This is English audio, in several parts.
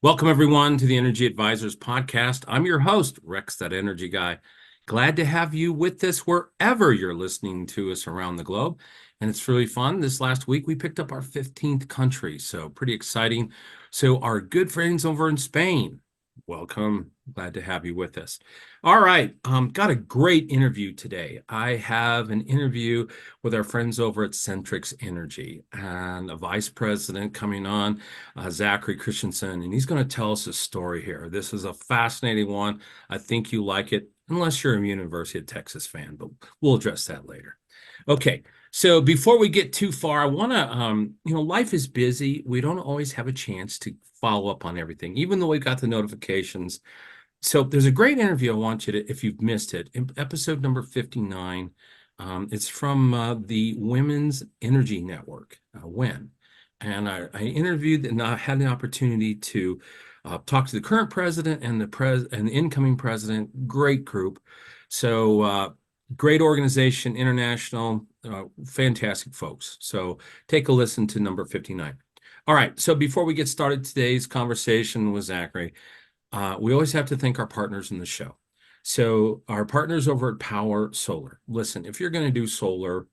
Welcome, everyone, to the Energy Advisors Podcast. I'm your host, Rex, that energy guy. Glad to have you with us wherever you're listening to us around the globe. And it's really fun. This last week, we picked up our 15th country, so pretty exciting. So our good friends over in Spain, welcome. Glad to have you with us. All right, got a great interview today. I have an interview with our friends over at Centrix Energy and a vice president coming on, Zachary Christiansen, and he's going to tell us a story here. This is a fascinating one. I think you like it, unless you're a University of Texas fan, but we'll address that later. Okay, so before we get too far, I want to, life is busy. We don't always have a chance to follow up on everything, even though we got the notifications. So there's a great interview I want you to, if you've missed it, in episode number 59. It's from the Women's Energy Network, WEN. And I interviewed and I had the opportunity to talk to the current president and the incoming president. Great group. So great organization, international, fantastic folks. So take a listen to number 59. All right. So before we get started today's conversation with Zachary, we always have to thank our partners in the show. So our partners over at Power Solar. Listen, if you're going to do solar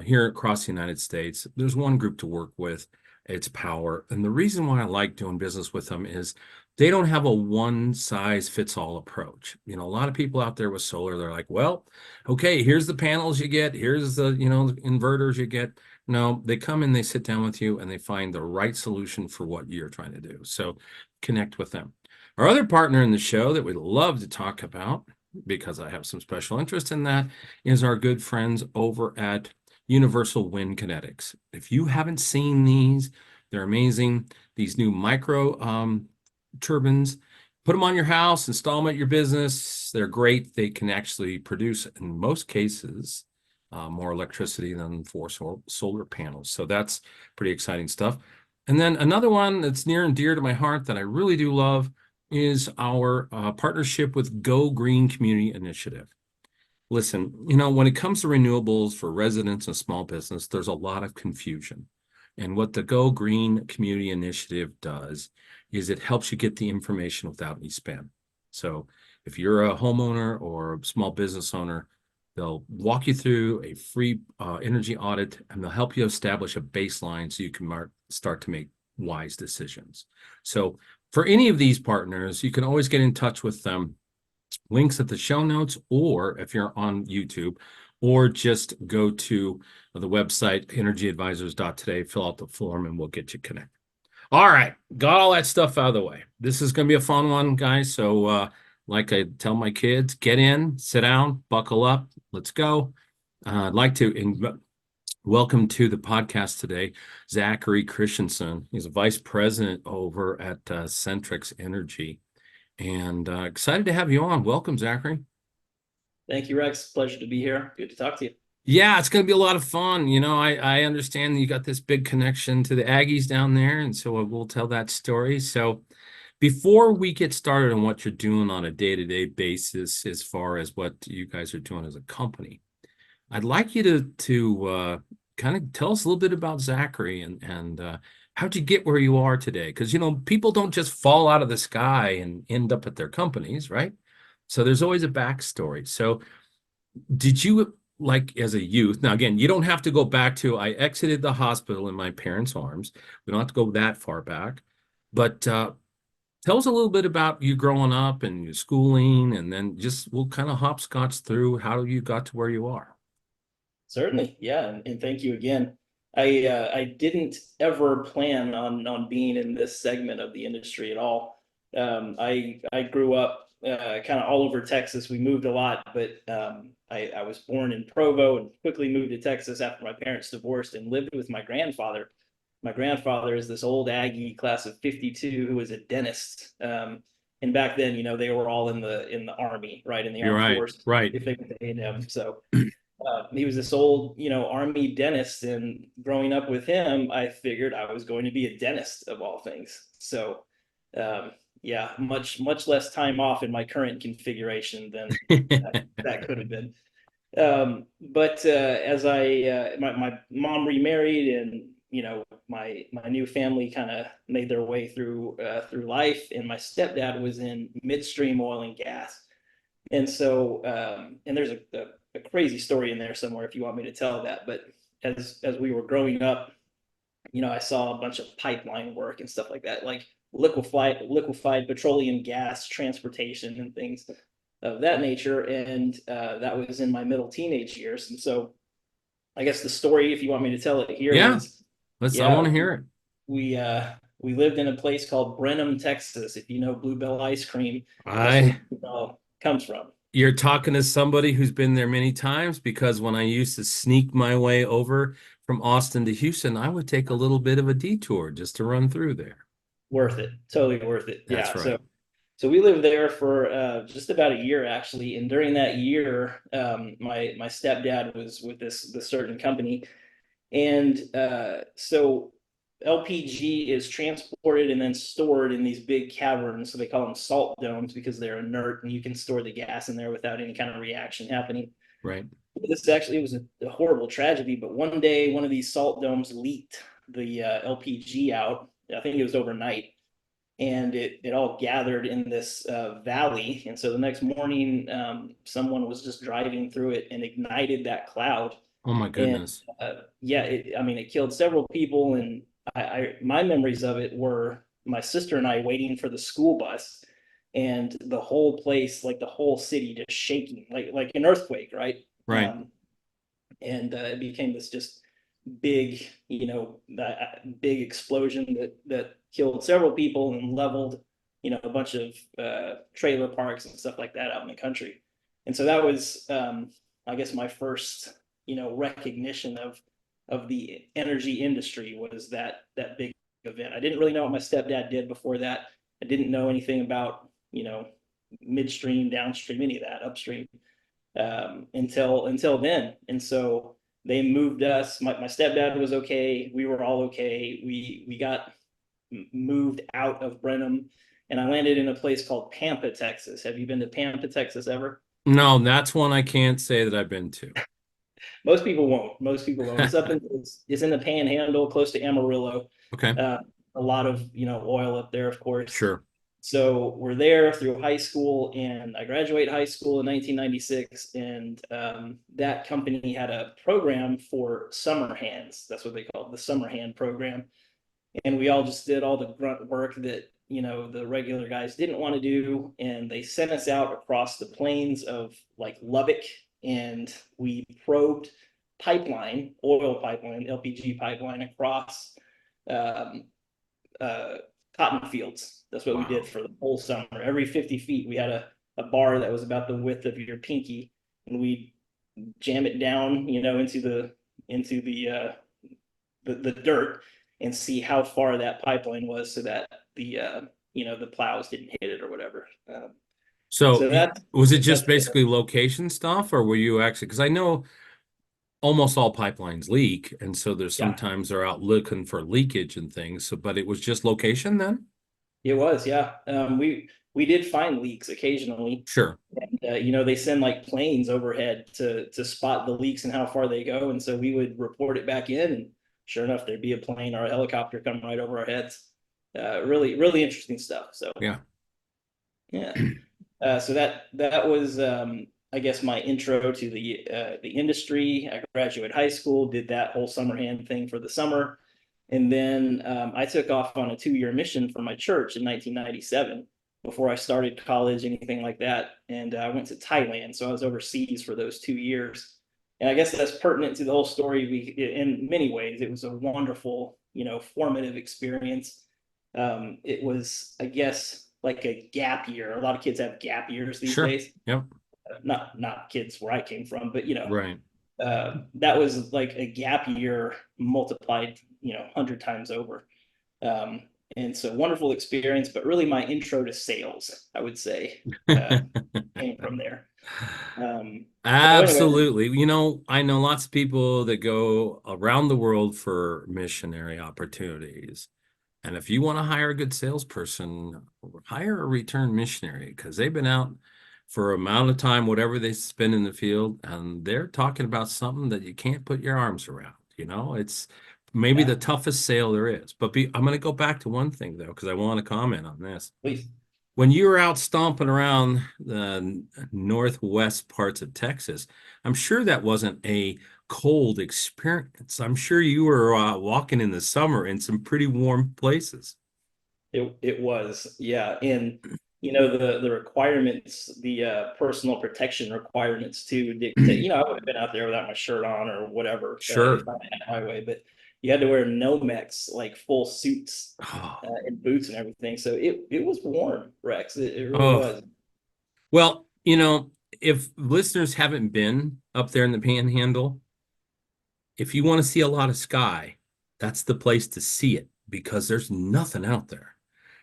here across the United States, there's one group to work with. It's Power. And the reason why I like doing business with them is they don't have a one-size-fits-all approach. A lot of people out there with solar, they're like, well, okay, here's the panels you get. Here's the, inverters you get. No, they come in, they sit down with you, and they find the right solution for what you're trying to do. So connect with them. Our other partner in the show that we'd love to talk about, because I have some special interest in that, is our good friends over at Universal Wind Kinetics. If you haven't seen these, they're amazing. These new micro turbines, put them on your house, install them at your business. They're great. They can actually produce, in most cases, more electricity than four solar panels. So that's pretty exciting stuff. And then another one that's near and dear to my heart that I really do love is our partnership with Go Green Community Initiative. Listen, when it comes to renewables for residents and small business, there's a lot of confusion. And what the Go Green Community Initiative does is it helps you get the information without any spam. So if you're a homeowner or a small business owner, they'll walk you through a free energy audit, and they'll help you establish a baseline so you can start to make wise decisions. So for any of these partners, you can always get in touch with them. Links at the show notes, or if you're on YouTube, or just go to the website, energyadvisors.today, fill out the form, and we'll get you connected. All right, got all that stuff out of the way. This is going to be a fun one, guys. So like I tell my kids, get in, sit down, buckle up, let's go. I'd like to welcome to the podcast today, Zachary Christiansen. He's a vice president over at Centrix Energy, and excited to have you on. Welcome, Zachary. Thank you, Rex. Pleasure to be here. Good to talk to you. Yeah, it's going to be a lot of fun. I understand you got this big connection to the Aggies down there, and so we'll tell that story. So before we get started on what you're doing on a day-to-day basis, as far as what you guys are doing as a company, I'd like you to kind of tell us a little bit about Zachary and how'd you get where you are today? Because, people don't just fall out of the sky and end up at their companies, right? So there's always a backstory. So did you, like as a youth, now again, you don't have to go back to, I exited the hospital in my parents' arms. We don't have to go that far back. But tell us a little bit about you growing up and your schooling, and then we'll kind of hopscotch through how you got to where you are. Certainly, yeah, and thank you again. I didn't ever plan on being in this segment of the industry at all. I grew up kind of all over Texas. We moved a lot, but I was born in Provo and quickly moved to Texas after my parents divorced and lived with my grandfather. My grandfather is this old Aggie class of '52 who was a dentist. And back then, they were all in the Army, right, in the You're armed right, forces. right. If they went to A&M, so he was this old, Army dentist, and growing up with him, I figured I was going to be a dentist of all things. So, yeah, much less time off in my current configuration than that could have been. But as my mom remarried, and my new family kind of made their way through life, and my stepdad was in midstream oil and gas. And so, and there's a crazy story in there somewhere if you want me to tell that. But as we were growing up, I saw a bunch of pipeline work and stuff like that, like liquefied petroleum gas transportation and things of that nature. And that was in my middle teenage years. And so, I guess the story, if you want me to tell it here, Yeah, was I want yeah, to hear it. we lived in a place called Brenham, Texas. If you know Bluebell ice cream, that's where I it all comes from. You're talking to somebody who's been there many times, because when I used to sneak my way over from Austin to Houston, I would take a little bit of a detour just to run through there. Worth it, totally worth it. That's Yeah. right. So we lived there for just about a year actually, and during that year, my stepdad was with this certain company, and so LPG is transported and then stored in these big caverns. So they call them salt domes because they're inert, and you can store the gas in there without any kind of reaction happening. Right. This actually was a horrible tragedy, but one day one of these salt domes leaked the LPG out. I think it was overnight, and it all gathered in this valley. And so the next morning, someone was just driving through it and ignited that cloud. Oh my And goodness. yeah, I mean, it killed several people. And my memories of it were my sister and I waiting for the school bus, and the whole place, like the whole city, just shaking, like an earthquake, right? Right. Um, and it became this just big, big explosion that killed several people and leveled, a bunch of trailer parks and stuff like that out in the country. And so that was, I guess, my first, recognition of the energy industry was that big event. I didn't really know what my stepdad did before that. I didn't know anything about, midstream, downstream, any of that, upstream, until then. And so they moved us. My stepdad was okay. We were all okay. We got moved out of Brenham, and I landed in a place called Pampa, Texas. Have you been to Pampa, Texas ever? No, that's one I can't say that I've been to. Most people won't. Most people won't. It's in the Panhandle, close to Amarillo. Okay. Uh, a lot of oil up there, of course. Sure. So we're there through high school, and I graduate high school in 1996. And that company had a program for summer hands. That's what they called the summer hand program. And we all just did all the grunt work that the regular guys didn't want to do, and they sent us out across the plains of like Lubbock, and we probed oil pipeline, LPG pipeline across um, cotton fields. That's what we did Wow. for the whole summer. Every 50 feet, we had a bar that was about the width of your pinky, and we jam it down, into the dirt, and see how far that pipeline was, so that the plows didn't hit it or whatever. So So that's was it just that's basically location stuff, or were you actually, because I know almost all pipelines leak, and so there's yeah, sometimes they're out looking for leakage and things. So, but it was just location then? it was, yeah. We did find leaks occasionally, Sure. and they send like planes overhead to spot the leaks and how far they go, and so we would report it back in, and sure enough, there'd be a plane or a helicopter come right over our heads. Really, really interesting stuff. So Yeah. yeah. So that was, I guess, my intro to the industry. I graduated high school, did that whole summer hand thing for the summer, and then I took off on a 2-year mission for my church in 1997 before I started college, anything like that. And I went to Thailand, so I was overseas for those 2 years. And I guess that's pertinent to the whole story. In many ways, it was a wonderful, formative experience. It was, I guess, like a gap year. A lot of kids have gap years these Sure. days. Yep. Not kids where I came from, but Right. that was like a gap year multiplied, 100 times over. Um, and so wonderful experience, but really my intro to sales, I would say, came from there. So anyway, Absolutely. I know lots of people that go around the world for missionary opportunities. And if you want to hire a good salesperson, hire a return missionary, because they've been out for amount of time, whatever they spend in the field, and they're talking about something that you can't put your arms around. It's maybe Yeah, the toughest sale there is. But I'm going to go back to one thing though, because I want to comment on this. please. When you were out stomping around the northwest parts of Texas, I'm sure that wasn't a cold experience. I'm sure you were walking in the summer in some pretty warm places. It was, yeah. And the requirements, the personal protection requirements too dictate, I would have been out there without my shirt on or whatever, if Sure. I had my way, but you had to wear Nomex, like full suits, Oh, and boots and everything. So it was warm, Rex. It really oh. was. Well, if listeners haven't been up there in the Panhandle, if you want to see a lot of sky, that's the place to see it because there's nothing out there.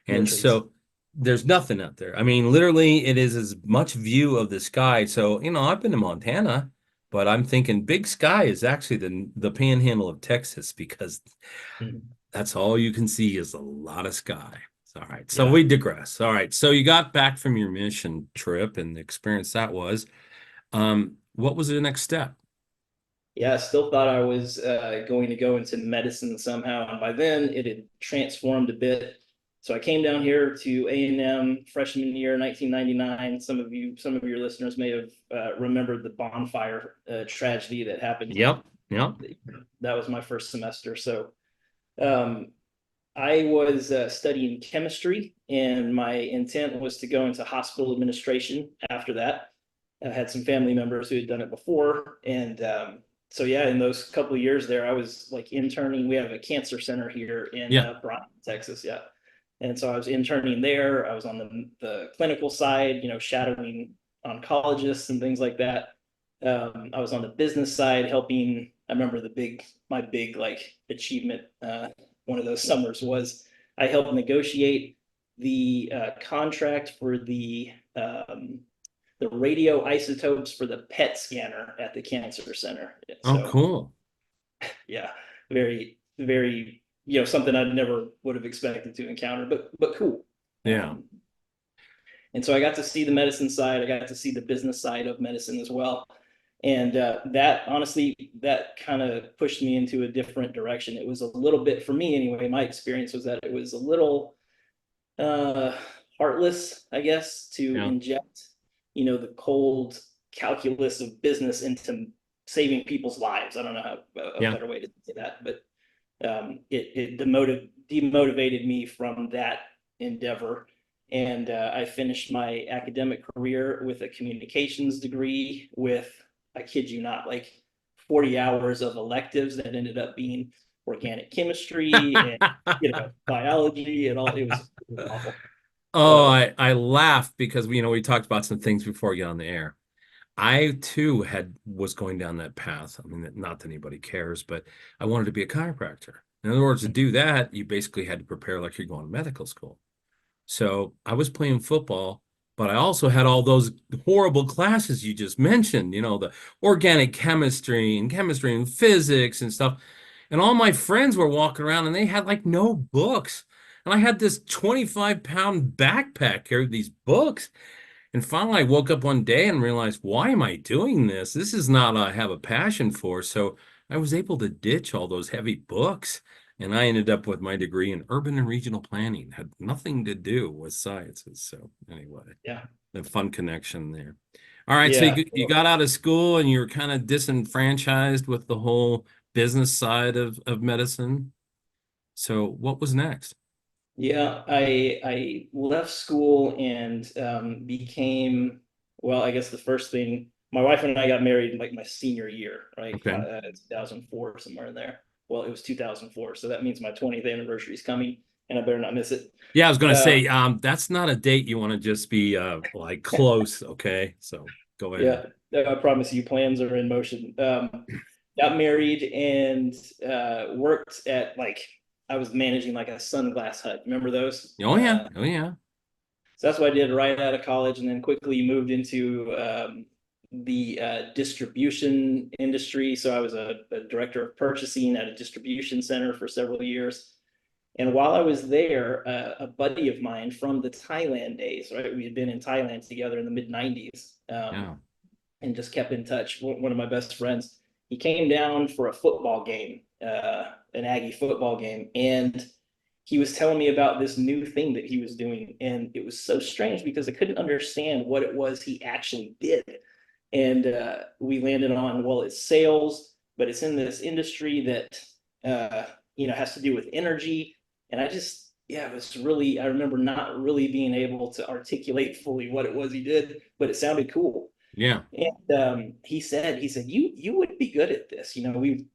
No And trees. so there's nothing out there. I mean, literally, it is as much view of the sky. So, I've been to Montana, but I'm thinking big sky is actually the panhandle of Texas because Mhm. that's all you can see is a lot of sky. All right. So Yeah. we digress. All right. So you got back from your mission trip and the experience that was. What was the next step? Yeah, I still thought I was going to go into medicine somehow, and by then it had transformed a bit. So I came down here to A&M freshman year, 1999. Some of your listeners may have remembered the bonfire tragedy that happened. Yep. Yep. That was my first semester. So um, I was studying chemistry, and my intent was to go into hospital administration after that. I had some family members who had done it before, and so yeah, in those couple of years there, I was like interning. We have a cancer center here in Yeah. Bryan, Texas, yeah, and so I was interning there. I was on the clinical side, shadowing oncologists and things like that. I was on the business side, helping. I remember my big like achievement. One of those summers was I helped negotiate the contract for the radioisotopes for the PET scanner at the cancer center. Oh, So cool. yeah, very, very, something I never would have expected to encounter, but cool. Yeah. And so I got to see the medicine side. I got to see the business side of medicine as well. And that honestly, that kind of pushed me into a different direction. It was a little bit, for me anyway, my experience was that it was a little uh, heartless, I guess, to Yeah. inject, the cold calculus of business into saving people's lives. I don't know how a Yeah. better way to say that, but it demotivated me from that endeavor. And I finished my academic career with a communications degree with, I kid you not, like 40 hours of electives that ended up being organic chemistry and biology and all. It was awful. Oh, Um, I laugh because we talked about some things before we get on the air. I too was going down that path. I mean, not that anybody cares, but I wanted to be a chiropractor. In other words, to do that, you basically had to prepare like you're going to medical school. So I was playing football, but I also had all those horrible classes you just mentioned, the organic chemistry and physics and stuff. And all my friends were walking around and they had like no books. And I had this 25-pound backpack carrying these books. And finally, I woke up one day and realized, why am I doing this? This is not what I have a passion for. So I was able to ditch all those heavy books. And I ended up with my degree in urban and regional planning. Had nothing to do with sciences. So anyway, yeah, the fun connection there. All right, so yeah. you got out of school and you were kind of disenfranchised with the whole business side of medicine. So what was next? Yeah, I left school and became, well, I guess the first thing, my wife and I got married in like my senior year, right? Okay. 2004, somewhere in there. Well, it was 2004, so that means my 20th anniversary is coming, and I better not miss it. Yeah, I was going to Uh, say, that's not a date you want to just be like close, okay? So go ahead. yeah, I promise you, plans are in motion. Got married and worked at like I was managing like a sunglass hut. Remember those? Oh yeah, oh yeah. So that's what I did right out of college, and then quickly moved into the distribution industry. So I was a director of purchasing at a distribution center for several years. And while I was there, a buddy of mine from the Thailand days, right? We had been in Thailand together in the mid 90s, Yeah. and just kept in touch. One of my best friends, he came down for a football game an Aggie football game, and he was telling me about this new thing that he was doing, and it was so strange because I couldn't understand what it was he actually did. And we landed on, well, it's sales, but it's in this industry that has to do with energy. And it was really, I remember not really being able to articulate fully what it was he did, but it sounded cool. Yeah. And he said, you would be good at this. We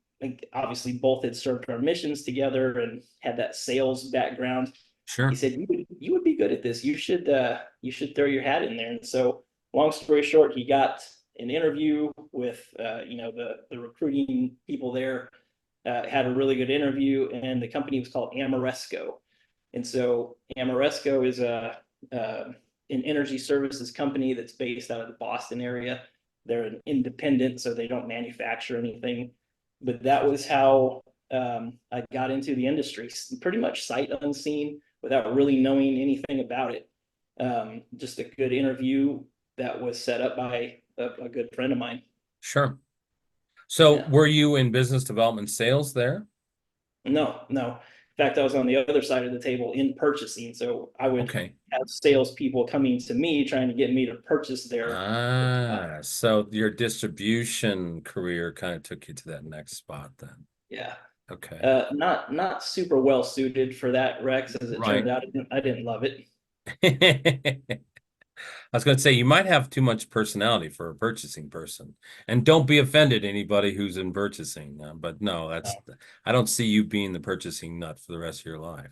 obviously both had served our missions together and had that sales background. He Sure. said, you would be good at this. You should throw your hat in there. And so, long story short, he got an interview with the recruiting people there. Had a really good interview, and the company was called Amoresco. And so Amoresco is an energy services company that's based out of the Boston area. They're an independent, so they don't manufacture anything. But that was how I got into the industry, pretty much sight unseen, without really knowing anything about it. Just a good interview that was set up by a good friend of mine. Sure. So Yeah. were you in business development sales there? No. In fact, I was on the other side of the table in purchasing. So I would Okay. have salespeople coming to me trying to get me to purchase their. So your distribution career kind of took you to that next spot then. Yeah. Okay. Not super well suited for that, Rex, as it Right. turned out. I didn't love it. I was going to say you might have too much personality for a purchasing person, and don't be offended anybody who's in purchasing. But no, I don't see you being the purchasing nut for the rest of your life.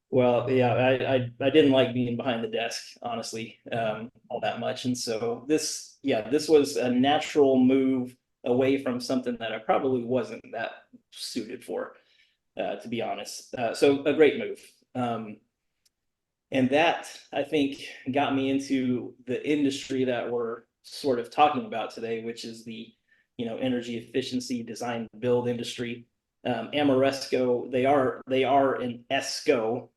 Well, yeah, I didn't like being behind the desk, honestly, all that much. And so this was a natural move away from something that I probably wasn't that suited for, to be honest. So a great move. And that, I think, got me into the industry that we're sort of talking about today, which is the, energy efficiency design build industry. Amoresco, they are an ESCO,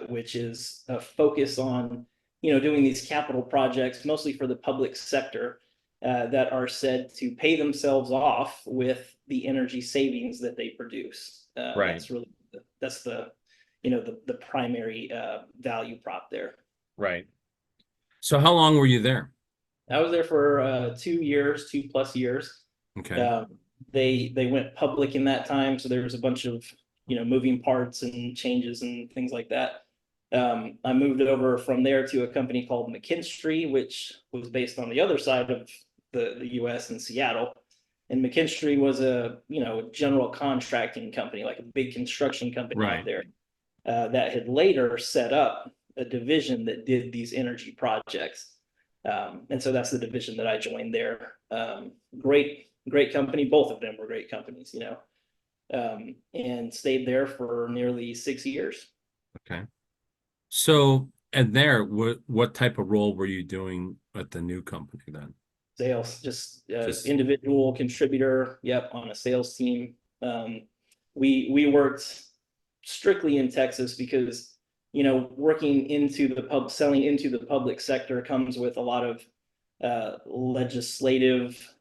which is a focus on, doing these capital projects, mostly for the public sector, that are said to pay themselves off with the energy savings that they produce. Right. That's the the primary value prop there. Right. So how long were you there? I was there for 2 years, 2+ years. Okay. They went public in that time, so there was a bunch of moving parts and changes and things like that. I moved over from there to a company called McKinstry, which was based on the other side of the U.S. in Seattle. And McKinstry was a general contracting company, like a big construction company out there. That had later set up a division that did these energy projects. And so that's the division that I joined there. Great company. Both of them were great companies, and stayed there for nearly 6 years. Okay. So, and there, what type of role were you doing at the new company then? Sales, just individual contributor. Yep, on a sales team. We worked strictly in Texas because working into the selling into the public sector comes with a lot of legislative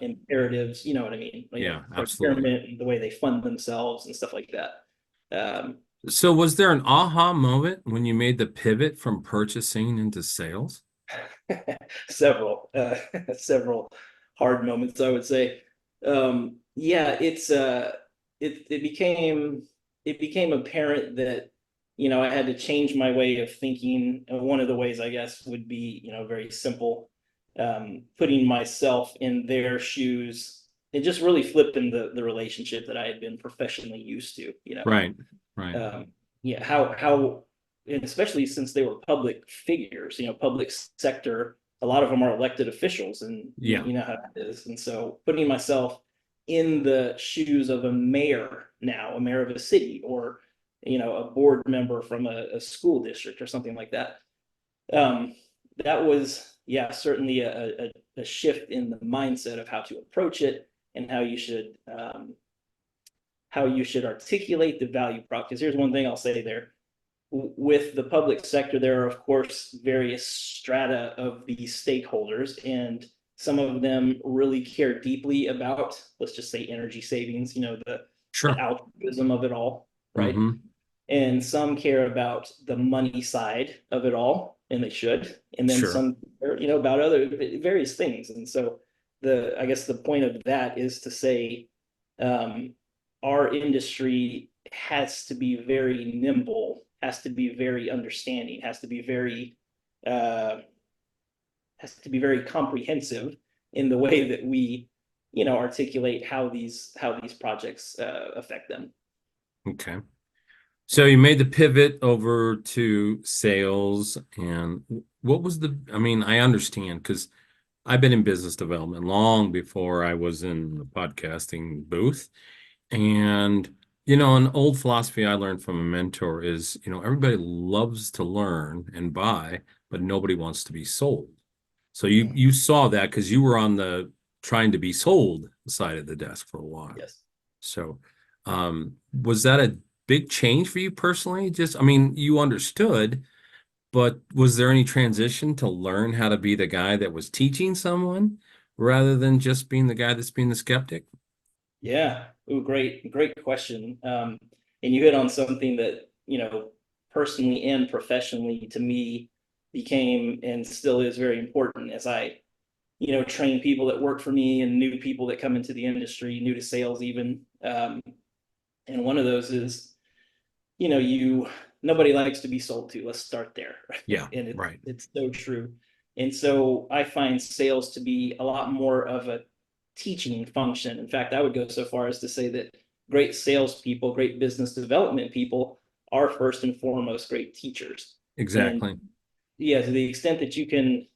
imperatives. You know what I mean? Absolutely. And the way they fund themselves and stuff like that. So was there an aha moment when you made the pivot from purchasing into sales? several hard moments, I would say. It became apparent that I had to change my way of thinking. One of the ways, I guess, would be very simple, putting myself in their shoes and just really flipping the relationship that I had been professionally used to. Right. How and especially since they were public figures, public sector, a lot of them are elected officials, and you know how that is. And so putting myself in the shoes of a mayor now, a mayor of a city, or a board member from a school district or something like that. That was certainly a shift in the mindset of how to approach it and how you should articulate the value prop. Because here's one thing I'll say there. With the public sector, there are, of course, various strata of the stakeholders, and some of them really care deeply about, let's just say, energy savings, the the Sure. altruism of it all, right? Mm-hmm. And some care about the money side of it all, and they should. And then Sure. some, about other various things. And so I guess the point of that is to say, um, our industry has to be very nimble, has to be very understanding, uh, has to be very comprehensive in the way that we, articulate how these projects affect them. Okay. So you made the pivot over to sales, and what was I mean, I understand because I've been in business development long before I was in the podcasting booth. And, an old philosophy I learned from a mentor is, everybody loves to learn and buy, but nobody wants to be sold. So you saw that because you were on the trying to be sold side of the desk for a while. Yes. So, was that a big change for you personally? Just, I mean, you understood, but was there any transition to learn how to be the guy that was teaching someone rather than just being the guy that's being the skeptic? Yeah. Ooh, great question. And you hit on something that, personally and professionally to me became and still is very important as I, train people that work for me and new people that come into the industry, new to sales even. And one of those is, you nobody likes to be sold to. Let's start there. Yeah, And right. it's so true. And so I find sales to be a lot more of a teaching function. In fact, I would go so far as to say that great salespeople, great business development people are first and foremost great teachers. And Exactly. yeah, to the extent that you can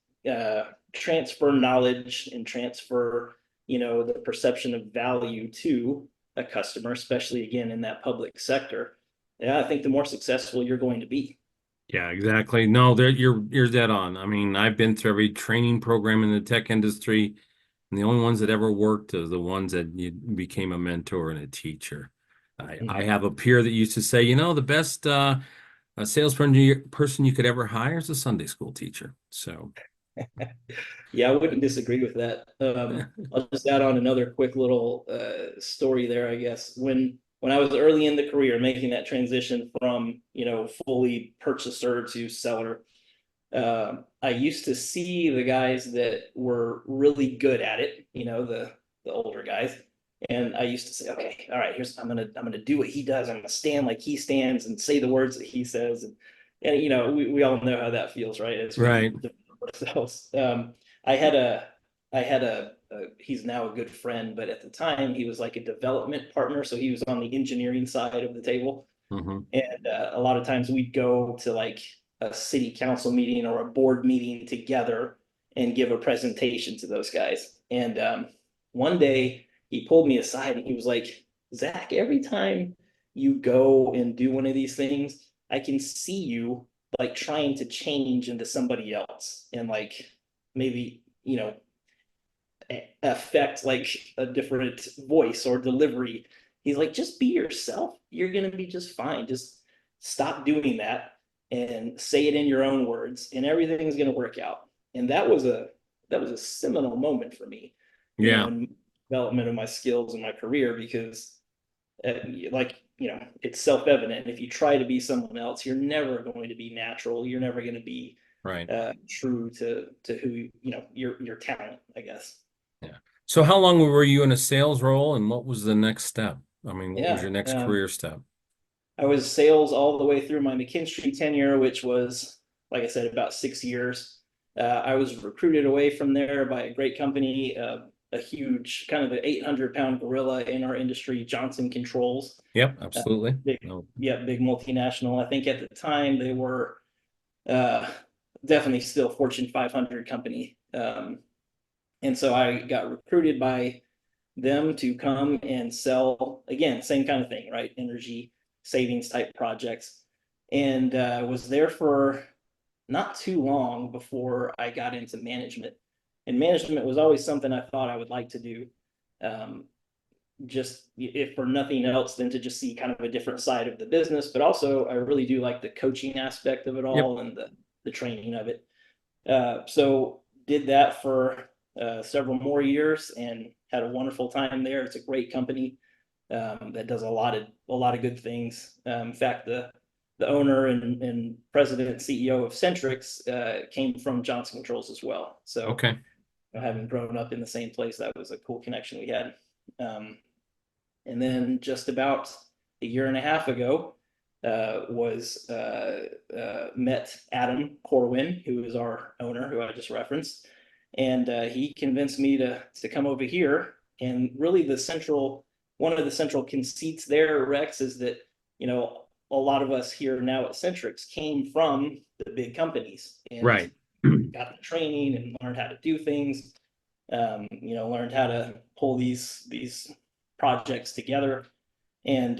transfer knowledge and transfer, the perception of value to a customer, especially again in that public sector, yeah, I think the more successful you're going to be. Yeah, exactly. No, you're dead on. I mean, I've been through every training program in the tech industry, and the only ones that ever worked are the ones that you became a mentor and a teacher. I have a peer that used to say, the best a salesperson you could ever hire is a Sunday school teacher. So, Yeah, I wouldn't disagree with that. I'll just add on another quick little story there, I guess. When I was early in the career, making that transition from fully purchaser to seller, I used to see the guys that were really good at it, the older guys, and I used to say, okay, all right, here's I'm gonna do what he does. I'm gonna stand like he stands and say the words that he says, and we all know how that feels, right? As we right. develop ourselves. I had a I had he's now a good friend, but at the time he was like a development partner, so he was on the engineering side of the table. Hmm. And a lot of times we'd go to like a city council meeting or a board meeting together and give a presentation to those guys. And one day he pulled me aside and he was like, Zach, every time you go and do one of these things, I can see you like trying to change into somebody else and like maybe, affect like a different voice or delivery. He's like, just be yourself. You're gonna be just fine. Just stop doing that and say it in your own words, and everything's gonna work out. And that was a seminal moment for me, Yeah, in development of my skills and my career because, like it's self-evident. If you try to be someone else, you're never going to be natural. You're never going to be right. true to who your talent, I guess. Yeah. So how long were you in a sales role and what was the next step? I mean, what was Yeah. your next career step? I was sales all the way through my McKinstry tenure, which was, like I said, about 6 years. I was recruited away from there by a great company, a huge kind of an 800-pound gorilla in our industry, Johnson Controls. Yep, Uh, absolutely. big, No. yeah, big multinational. I think at the time they were uh, definitely still Fortune 500 company. And so I got recruited by them to come and sell, again, same kind of thing, right? Energy savings type projects. And was there for not too long before I got into management. And management was always something I thought I would like to do. Um, just if for nothing else than to just see kind of a different side of the business, but also I really do like the coaching aspect of it Yep. all and the training of it. So did that for several more years and had a wonderful time there. It's a great company. that does a lot of good things. In fact, the owner and president and CEO of Centrix came from Johnson Controls as well. So, Okay. having grown up in the same place, that was a cool connection we had. And then just about a year and a half ago, met Adam Corwin, who is our owner, who I just referenced, and he convinced me to come over here. And really, one of the central conceits there, Rex, is that a lot of us here now at Centrix came from the big companies and Right. got the training and learned how to do things. Learned how to pull these projects together, and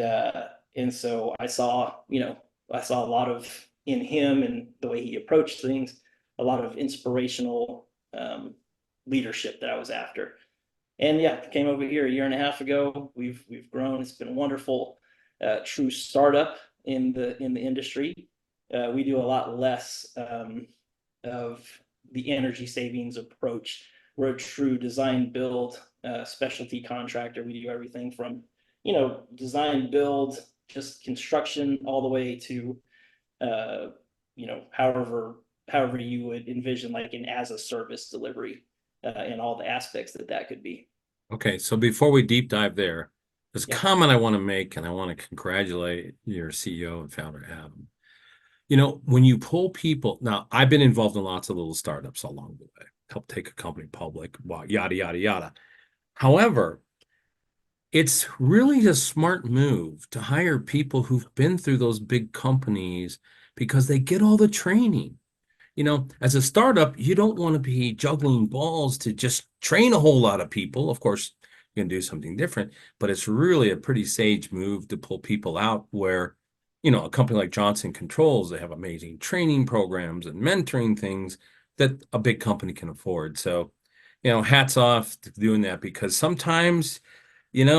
so I saw a lot of in him and the way he approached things, a lot of inspirational leadership that I was after. And yeah, came over here a year and a half ago. We've grown. It's been wonderful. True startup in the industry. We do a lot less of the energy savings approach. We're a true design build specialty contractor. We do everything from design build, just construction, all the way to however you would envision, like an as a service delivery, and all the aspects that could be. Okay. So before we deep dive there, there's a Yeah. comment I want to make, and I want to congratulate your CEO and founder, Adam. When you pull people, now I've been involved in lots of little startups along the way, help take a company public, yada, yada, yada. However, it's really a smart move to hire people who've been through those big companies because they get all the training. As a startup, you don't want to be juggling balls to just train a whole lot of people. Of course, you can do something different, but it's really a pretty sage move to pull people out where, a company like Johnson Controls, they have amazing training programs and mentoring things that a big company can afford. So, hats off to doing that, because sometimes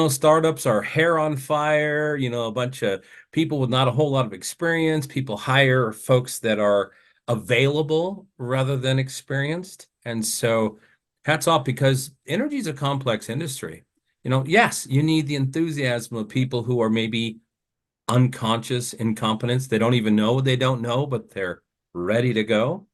startups are hair on fire, a bunch of people with not a whole lot of experience. People hire folks that are available rather than experienced. And so hats off, because energy is a complex industry. Yes, you need the enthusiasm of people who are maybe unconscious incompetence. They don't even know what they don't know, but they're ready to go.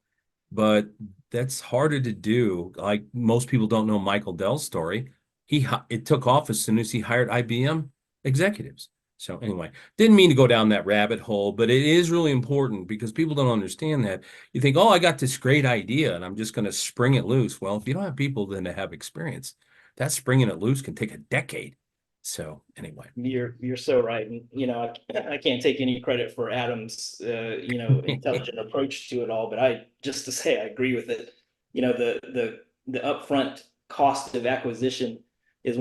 But that's harder to do. Like, most people don't know Michael Dell's story. It took off as soon as he hired IBM executives. So anyway, didn't mean to go down that rabbit hole, but it is really important, because people don't understand that. You think, oh, I got this great idea and I'm just going to spring it loose. Well, if you don't have people then to have experience, that springing it loose can take a decade. So anyway. You're so right, and I can't take any credit for Adam's intelligent approach to it all, but I just to say I agree with it. The upfront cost of acquisition is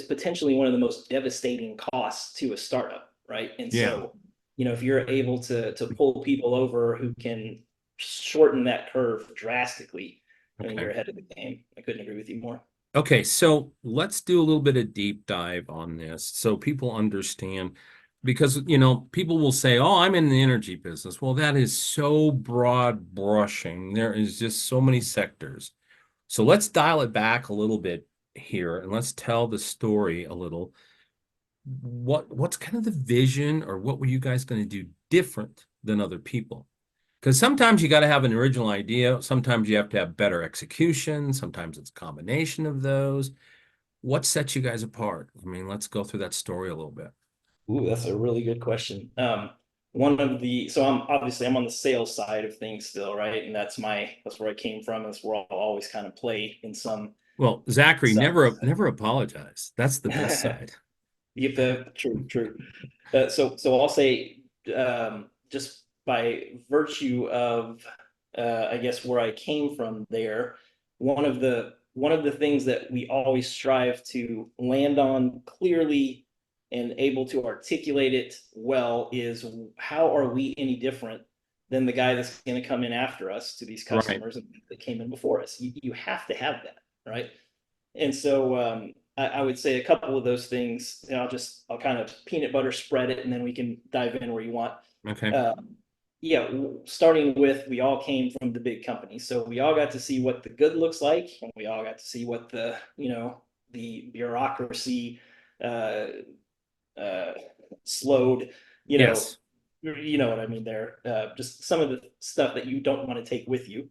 potentially one of the most devastating costs to a startup, right? And Yeah. so if you're able to pull people over who can shorten that curve drastically, I mean, Okay. you're ahead of the game. I couldn't agree with you more. Okay, so let's do a little bit of deep dive on this so people understand, because people will say, "Oh, I'm in the energy business." Well, that is so broad brushing. There is just so many sectors. So let's dial it back a little bit here, and let's tell the story a little. What's kind of the vision, or what were you guys going to do different than other people? Because sometimes you got to have an original idea. Sometimes you have to have better execution. Sometimes it's a combination of those. What sets you guys apart? I mean, let's go through that story a little bit. Ooh, that's a really good question. So I'm on the sales side of things still, right? And that's where I came from. That's where I'll always kind of play in Well, Zachary, some. never apologize. That's the best side. True. So I'll say, just by virtue of, I guess where I came from there, one of the things that we always strive to land on clearly and able to articulate it well is, how are we any different than the guy that's going to come in after us to these Right. customers that came in before us? You have to have that, right? And so I would say a couple of those things, and I'll kind of peanut butter spread it, and then we can dive in where you want. Okay. Yeah, starting with, we all came from the big companies, so we all got to see what the good looks like, and we all got to see what the bureaucracy slowed, you know, Yes. you know what I mean there. Just some of the stuff that you don't want to take with you.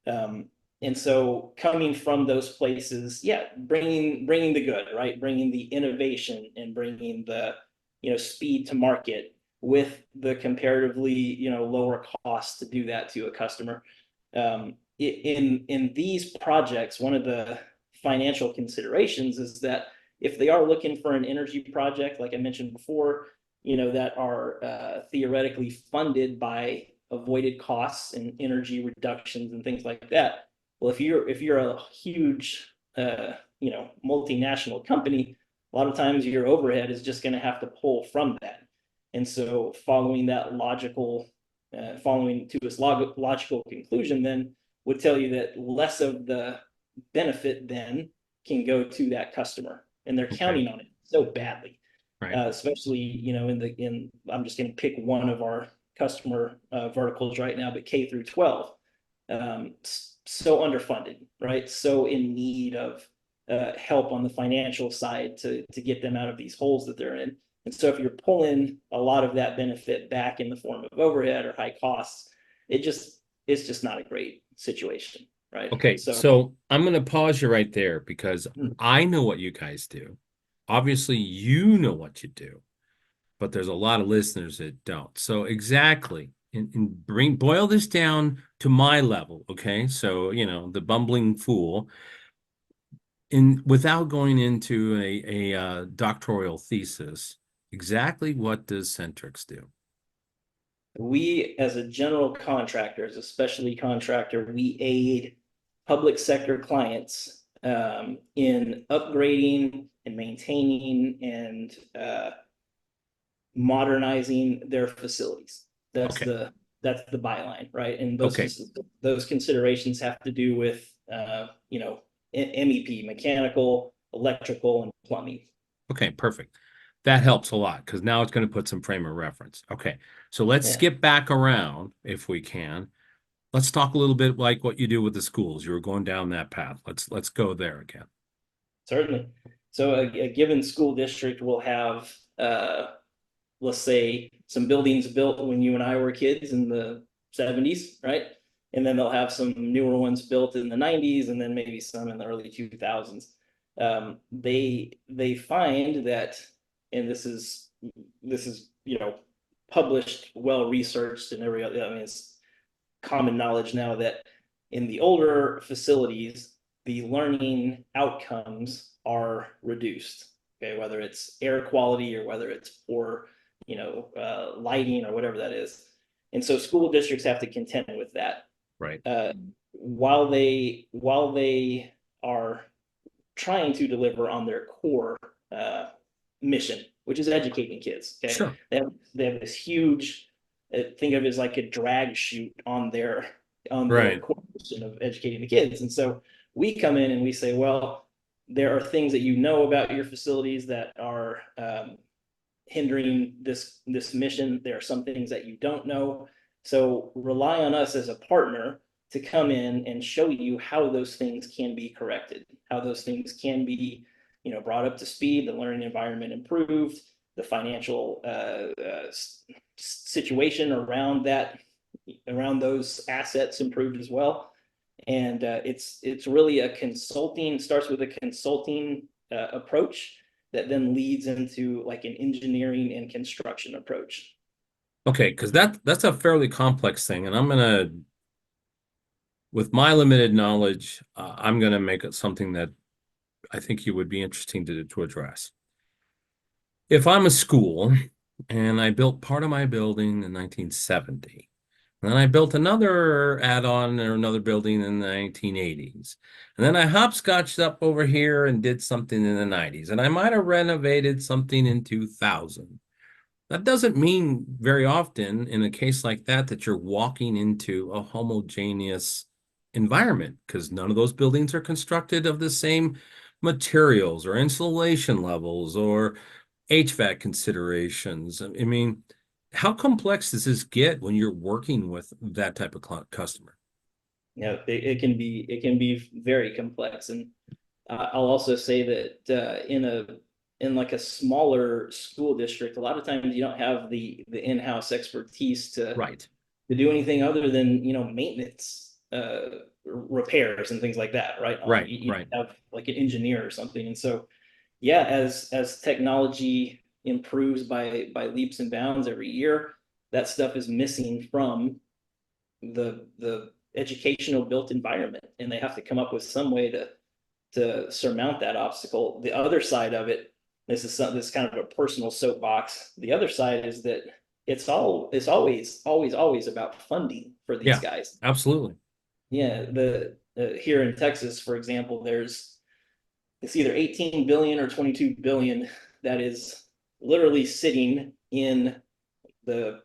Um, and so coming from those places, yeah, bringing the good, right? Bringing the innovation and bringing the, speed to market with the comparatively, lower cost to do that to a customer. In these projects, one of the financial considerations is that if they are looking for an energy project, like I mentioned before, that are theoretically funded by avoided costs and energy reductions and things like that. Well, if you're a huge multinational company, a lot of times your overhead is just going to have to pull from that. And so following to its logical conclusion, then would tell you that less of the benefit then can go to that customer, and they're Okay. counting on it so badly. Right. Especially in I'm just going to pick one of our customer verticals right now, but K through 12, so underfunded, right? So in need of help on the financial side to get them out of these holes that they're in. And so if you're pulling a lot of that benefit back in the form of overhead or high costs, it's just not a great situation, right? Okay, So so I'm going to pause you right there because mm, I know what you guys do. Obviously, you know what you do, but there's a lot of listeners that don't. So exactly, and boil this down to my level, okay? So, the bumbling fool, without going into a doctoral thesis, exactly what does Centrix do? we, as a general contractor, as a specialty contractor, we aid public sector clients in upgrading and maintaining and modernizing their facilities. That's Okay, the byline, right? And okay, those considerations have to do with MEP, mechanical, electrical, and plumbing. okay, perfect. That helps a lot because now it's going to put some frame of reference. Okay, so let's Yeah, skip back around if we can. Let's talk a little bit like what you do with the schools. You were going down that path. Let's go there again. certainly. So a given school district will have let's say some buildings built when you and I were kids in the 70s, right? And then they'll have some newer ones built in the 90s, and then maybe some in the early 2000s. They find that, and this is published, well researched, and every other. I mean, it's common knowledge now that in the older facilities, the learning outcomes are reduced. Okay, whether it's air quality or whether it's poor, lighting or whatever that is. And so school districts have to contend with that. Right. While they are trying to deliver on their core mission, which is educating kids. Okay, Sure. they have this huge, think of it as like a drag chute on their Right. core mission of educating the kids. And so we come in and we say, well, there are things that about your facilities that are hindering this mission. There are some things that you don't know. So rely on us as a partner to come in and show you how those things can be corrected, how those things can be, brought up to speed, the learning environment improved, the financial situation around those assets improved as well. And it's really starts with a consulting approach that then leads into like an engineering and construction approach. Okay, because that's a fairly complex thing, and with my limited knowledge, I'm gonna make it something that I think you would be interesting to address. If I'm a school and I built part of my building in 1970, and then I built another add-on or another building in the 1980s, and then I hopscotched up over here and did something in the 90s, and I might have renovated something in 2000. That doesn't mean very often in a case like that you're walking into a homogeneous environment because none of those buildings are constructed of the same materials or insulation levels or HVAC considerations. I mean, how complex does this get when you're working with that type of customer? It can be very complex. And I'll also say that in like a smaller school district, a lot of times you don't have the in-house expertise Right. to do anything other than, maintenance, repairs and things like that, right? Right. You Right. have like an engineer or something. And so, yeah, as technology improves by leaps and bounds every year, that stuff is missing from the educational built environment, and they have to come up with some way to surmount that obstacle. The other side of it, this is kind of a personal soapbox. The other side is that it's always about funding for these Yeah, guys. absolutely. Yeah, the here in Texas, for example, it's either 18 billion or 22 billion that is literally sitting in the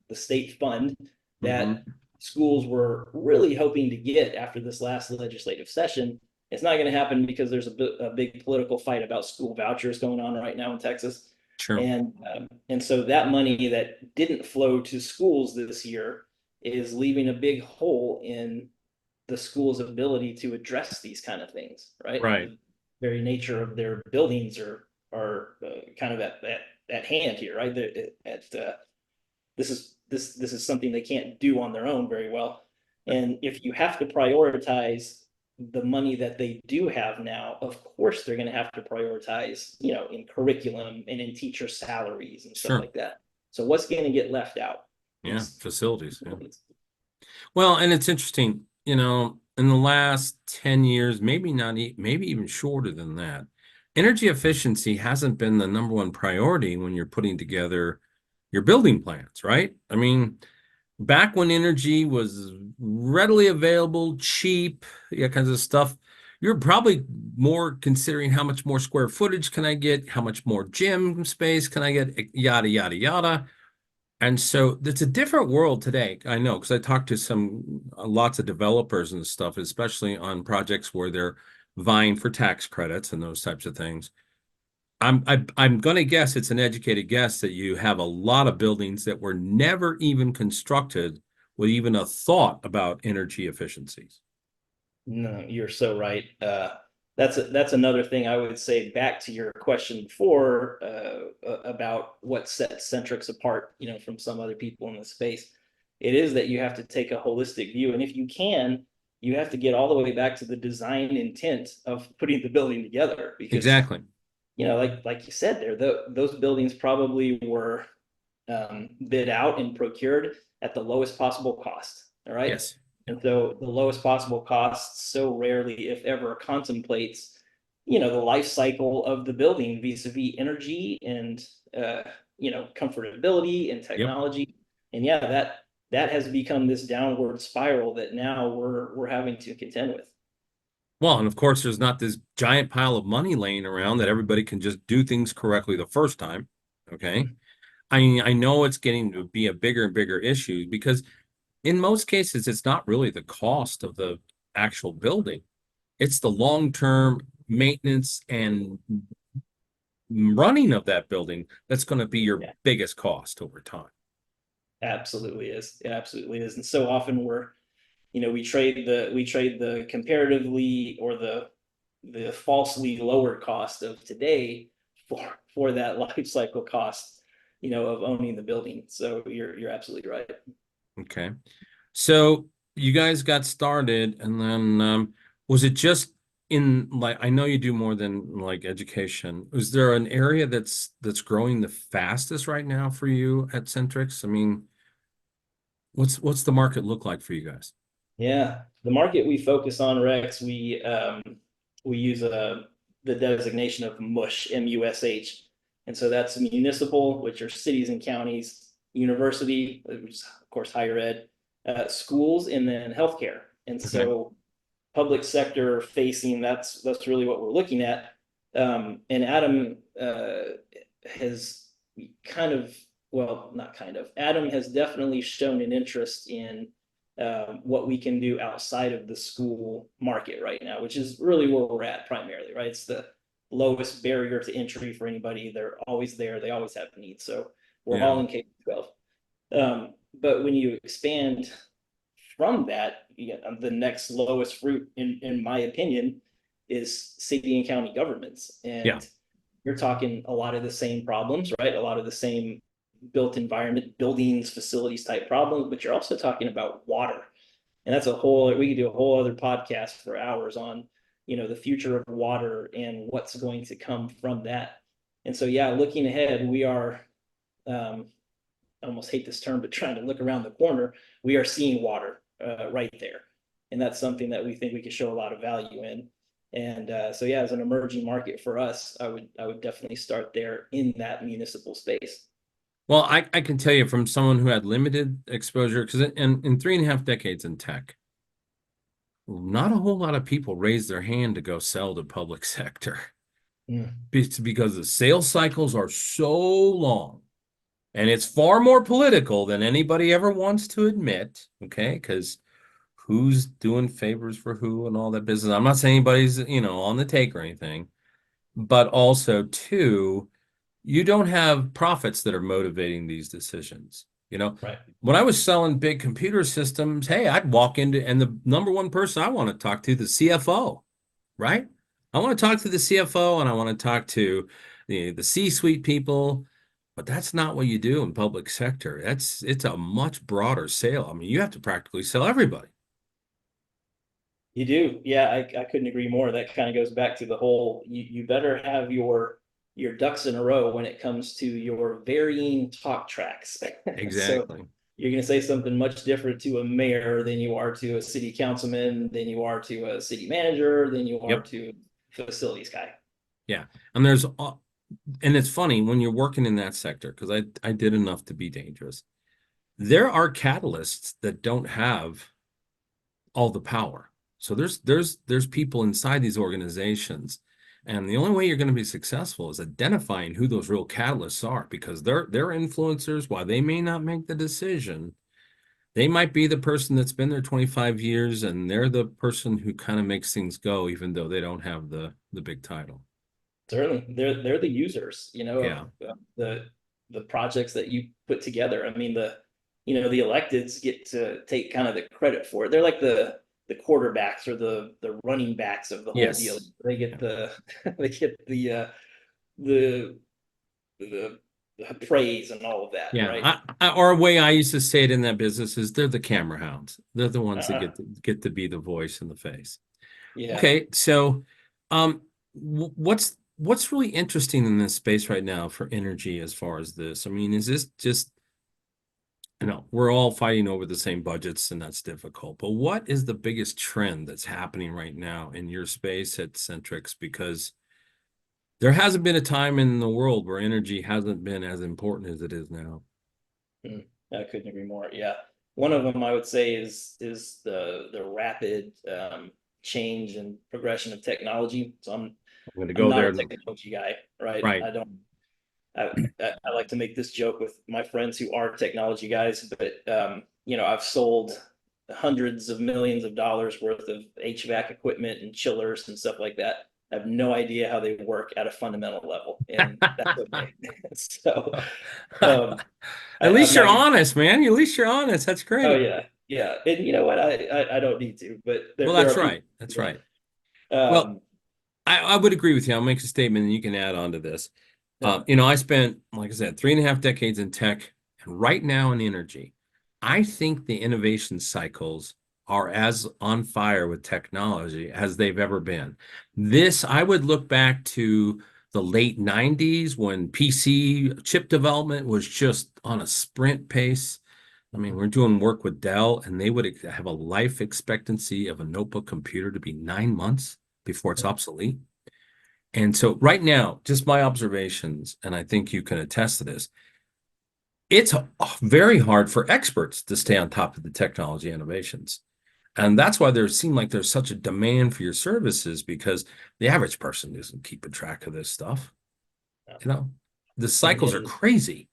the state fund that Hmm. schools were really hoping to get after this last legislative session. It's not going to happen because there's a big political fight about school vouchers going on right now in Texas. Sure. And so that money that didn't flow to schools this year is leaving a big hole in the school's ability to address these kind of things, right? Right. The very nature of their buildings are kind of at hand here, right? This is something they can't do on their own very well. And if you have to prioritize the money that they do have now, of course they're going to have to prioritize, in curriculum and in teacher salaries and stuff Sure. like that. So what's going to get left out Yeah. is Facilities. Yeah. Well, and it's interesting, in the last 10 years, maybe not, maybe even shorter than that, energy efficiency hasn't been the number one priority when you're putting together your building plans, right? I mean, back when energy was readily available, cheap, yeah, kinds of stuff, you're probably more considering how much more square footage can I get, how much more gym space can I get, yada, yada, yada. And so it's a different world today. I know because I talked to lots of developers and stuff, especially on projects where they're vying for tax credits and those types of things. I'm going to guess it's an educated guess that you have a lot of buildings that were never even constructed with even a thought about energy efficiencies. No, you're so right. That's another thing I would say back to your question before, about what sets Centrix apart, from some other people in the space. It is that you have to take a holistic view, and if you can, you have to get all the way back to the design intent of putting the building together. Because, Exactly. like you said there, those buildings probably were, bid out and procured at the lowest possible cost. All right. Yes. And so the lowest possible cost so rarely, if ever, contemplates, the life cycle of the building vis-a-vis energy and, comfortability and Yep. technology. And yeah, that has become this downward spiral that now we're having to contend with. Well, and of course, there's not this giant pile of money laying around that everybody can just do things correctly the first time. Okay. I mean, I know it's getting to be a bigger and bigger issue because in most cases, it's not really the cost of the actual building. It's the long-term maintenance and running of that building that's going to be your Yeah, biggest cost over time. absolutely is. It absolutely is. And so often we trade the comparatively or the falsely lower cost of today for that life cycle cost, of owning the building. So you're absolutely right. Okay. So you guys got started and then was it just in like I know you do more than like education. Is there an area that's growing the fastest right now for you at Centrix? I mean, what's the market look like for you guys? Yeah, the market we focus on, Rex, we use the designation of MUSH, MUSH, and so that's municipal, which are cities and counties, university, which is of course higher ed, schools, and then healthcare. And Okay. so public sector facing, that's really what we're looking at. And Adam, has kind of, well, not kind of, Adam has definitely shown an interest in, what we can do outside of the school market right now, which is really where we're at primarily, right? It's the lowest barrier to entry for anybody. They're always there. They always have needs. So we're Yeah. all in K-12. But when you expand from that, the next lowest fruit, in my opinion, is city and county governments. Yeah. And you're talking a lot of the same problems, right? A lot of the same built environment, buildings, facilities type problems, but you're also talking about water. And that's we could do a whole other podcast for hours on, the future of water and what's going to come from that. And so, yeah, looking ahead, we are, I almost hate this term, but trying to look around the corner, we are seeing water right there. And that's something that we think we could show a lot of value in. And so, yeah, as an emerging market for us, I would definitely start there in that municipal space. Well, I can tell you from someone who had limited exposure, because in 3.5 decades in tech, not a whole lot of people raise their hand to go sell to public sector. Because the sales cycles are so long. And it's far more political than anybody ever wants to admit, okay? Because who's doing favors for who and all that business. I'm not saying anybody's, on the take or anything, but also, too, you don't have profits that are motivating these decisions. Right. When I was selling big computer systems, hey, I'd walk into, and the number one person I want to talk to, the CFO, right? I want to talk to the CFO and I want to talk to the C-suite people. But that's not what you do in public sector. It's a much broader sale. I mean, you have to practically sell everybody. You do. Yeah, I couldn't agree more. That kind of goes back to the whole you better have your ducks in a row when it comes to your varying talk tracks. So Exactly. you're going to say something much different to a mayor than you are to a city councilman, than you are to a city manager, than you are Yep. to a facilities guy. Yeah. And it's funny when you're working in that sector, because I did enough to be dangerous. There are catalysts that don't have all the power. So there's people inside these organizations, and the only way you're going to be successful is identifying who those real catalysts are, because they're influencers. While they may not make the decision, they might be the person that's been there 25 years, and they're the person who kind of makes things go, even though they don't have the big title. Certainly, they're the users, Yeah. of the projects that you put together. I mean, the electeds get to take kind of the credit for it. They're like the quarterbacks or the running backs of the whole deal. Yes. They get the they get the the praise and all of that, right? Yeah. Or a way I used to say it in that business is they're the camera hounds. They're the ones that Uh, get to be the voice and the face. yeah. Okay, so what's really interesting in this space right now for energy as far as this? I mean, is this just, we're all fighting over the same budgets and that's difficult, but what is the biggest trend that's happening right now in your space at Centrix? Because there hasn't been a time in the world where energy hasn't been as important as it is now. I couldn't agree more. Yeah. One of them I would say is the rapid change and progression of technology. So I'm going to I'm go not there. a technology guy, right? Right. I don't. I like to make this joke with my friends who are technology guys, but I've sold hundreds of millions of dollars worth of HVAC equipment and chillers and stuff like that. I have no idea how they work at a fundamental level, and that's okay. So, um, At I'm least you're not gonna. honest, man. At least you're honest. That's Oh great. yeah, yeah, and you know what? I don't need to, but Well, there that's are people. right. That's right. Well, Um, I would agree with you. I'll make a statement and you can add on to this. yeah, I spent, like I said, 3.5 decades in tech, and right now in energy. I think the innovation cycles are as on fire with technology as they've ever been. I would look back to the late 90s when PC chip development was just on a sprint pace. I mean, we're doing work with Dell, and they would have a life expectancy of a notebook computer to be 9 months before it's obsolete. And so right now, just my observations, and I think you can attest to this, it's very hard for experts to stay on top of the technology innovations. And that's why there seems like there's such a demand for your services, because the average person isn't keeping track of this stuff. yeah. You know, the and cycles are and crazy.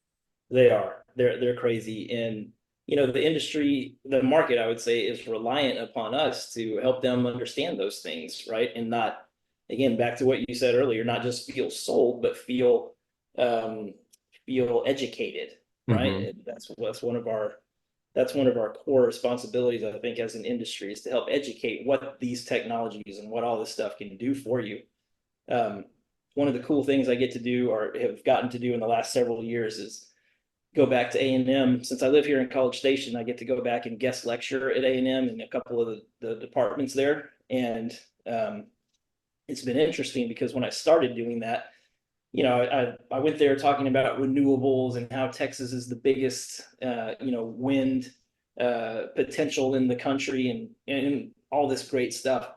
they are. They're crazy. And the industry, the market, I would say, is reliant upon us to help them understand those things, right? And not, again, back to what you said earlier, not just feel sold, but um feel educated, right? Hmm. And that's one of our core responsibilities, I think, as an industry, is to help educate what these technologies and what all this stuff can do for you. Um, one of the cool things I get to do or have gotten to do in the last several years is go back to A&M. Since I live here in College Station, I get to go back and guest lecture at A&M in a couple of the departments there. And it's been interesting because when I started doing that, I went there talking about renewables and how Texas is the biggest, wind potential in the country and all this great stuff.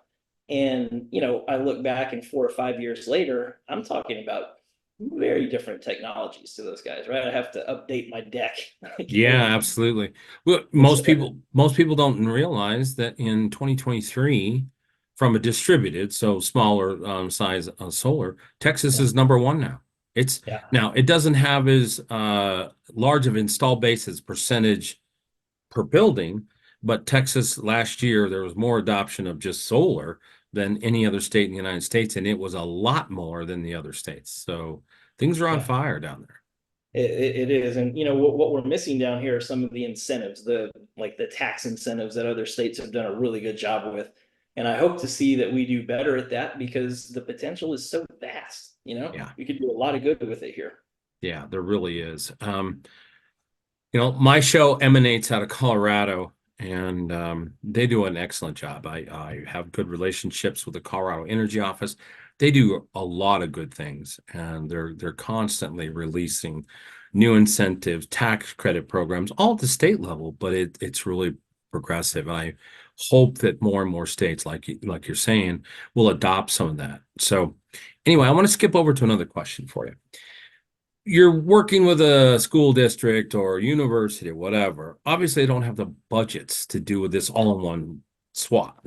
And, I look back and 4 or 5 years later, I'm talking about very different technologies to those guys, right? I have to update my deck. Yeah, absolutely. Well, most people don't realize that in 2023, from a distributed, so smaller size solar, Texas Yeah. is #1 now. It's Yeah. now it doesn't have as large of install base as percentage per building, but Texas last year there was more adoption of just solar than any other state in the United States, and it was a lot more than the other states. So things are on Yeah. fire down there. It is. And what we're missing down here are some of the incentives, the tax incentives that other states have done a really good job with. And I hope to see that we do better at that because the potential is so vast, Yeah. we could do a lot of good with it here. Yeah, there really is. My show emanates out of Colorado, and they do an excellent job. I have good relationships with the Colorado Energy Office. They do a lot of good things, and they're constantly releasing new incentives, tax credit programs, all at the state level, but it's really progressive. And I hope that more and more states, like you're saying, will adopt some of that. So anyway, I want to skip over to another question for you. You're working with a school district or university or whatever. Obviously, they don't have the budgets to do this all in one swap,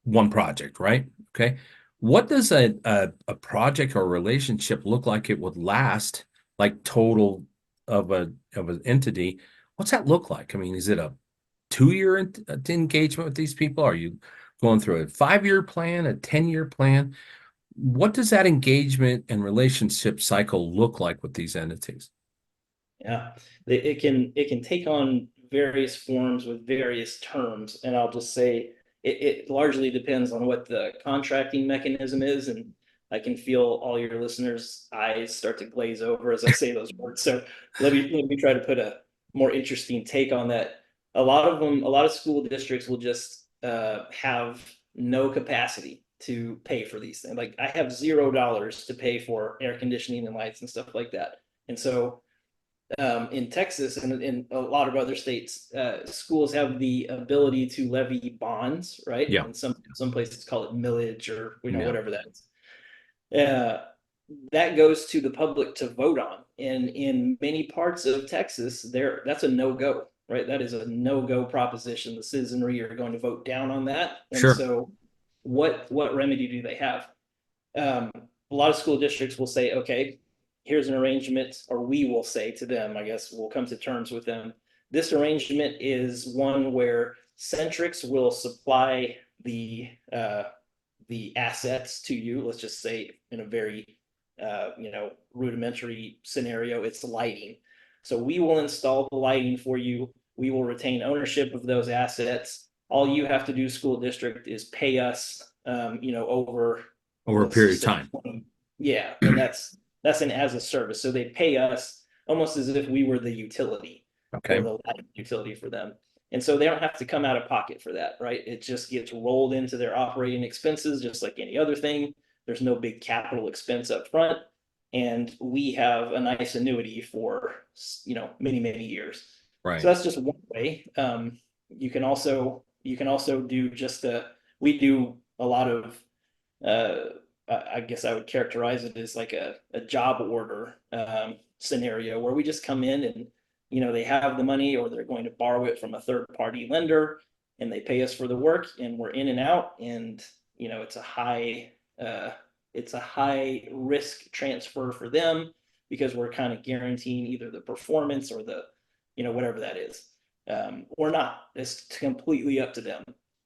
one project, right? Okay. What does a project or relationship look like it would last, like total of an entity? What's that look like? I mean, is it a 2-year engagement with these people? Are you going through a 5-year plan, a 10-year plan? What does that engagement and relationship cycle look like with these entities? Yeah, it can take on various forms with various terms, and I'll just say it largely depends on what the contracting mechanism is, and I can feel all your listeners' eyes start to glaze over as I say those words. So let me try to put a more interesting take on that. A lot of school districts will just have no capacity to pay for these things. Like I have $0 to pay for air conditioning and lights and stuff like that, and so in Texas and in a lot of other states, schools have the ability to levy bonds, right? Yeah. And some places call it millage or Yeah. whatever that is. That goes to the public to vote on, and in many parts of Texas, that's a no-go, right? That is a no-go proposition. The citizenry are going to vote down on that, and Sure. so what remedy do they have? A lot of school districts will say, okay, here's an arrangement, or we will say to them, I guess we'll come to terms with them. This arrangement is one where Centrix will supply the assets to you. Let's just say in a very rudimentary scenario, it's lighting. So we will install the lighting for you. We will retain ownership of those assets. All you have to do, school district, is pay us, over Over a period of time. Yeah, and that's an as a service. So they pay us almost as if we were the utility Okay. or the light utility for them. And so they don't have to come out of pocket for that, right? It just gets rolled into their operating expenses, just like any other thing. There's no big capital expense up front. And we have a nice annuity for, many, many years. Right. So that's just one way. You can also do we do a lot of, I guess I would characterize it as like a job order scenario where we just come in and they have the money or they're going to borrow it from a third party lender and they pay us for the work and we're in and out, and it's a high risk transfer for them because we're kind of guaranteeing either the performance or the whatever that is, or not. It's completely up to them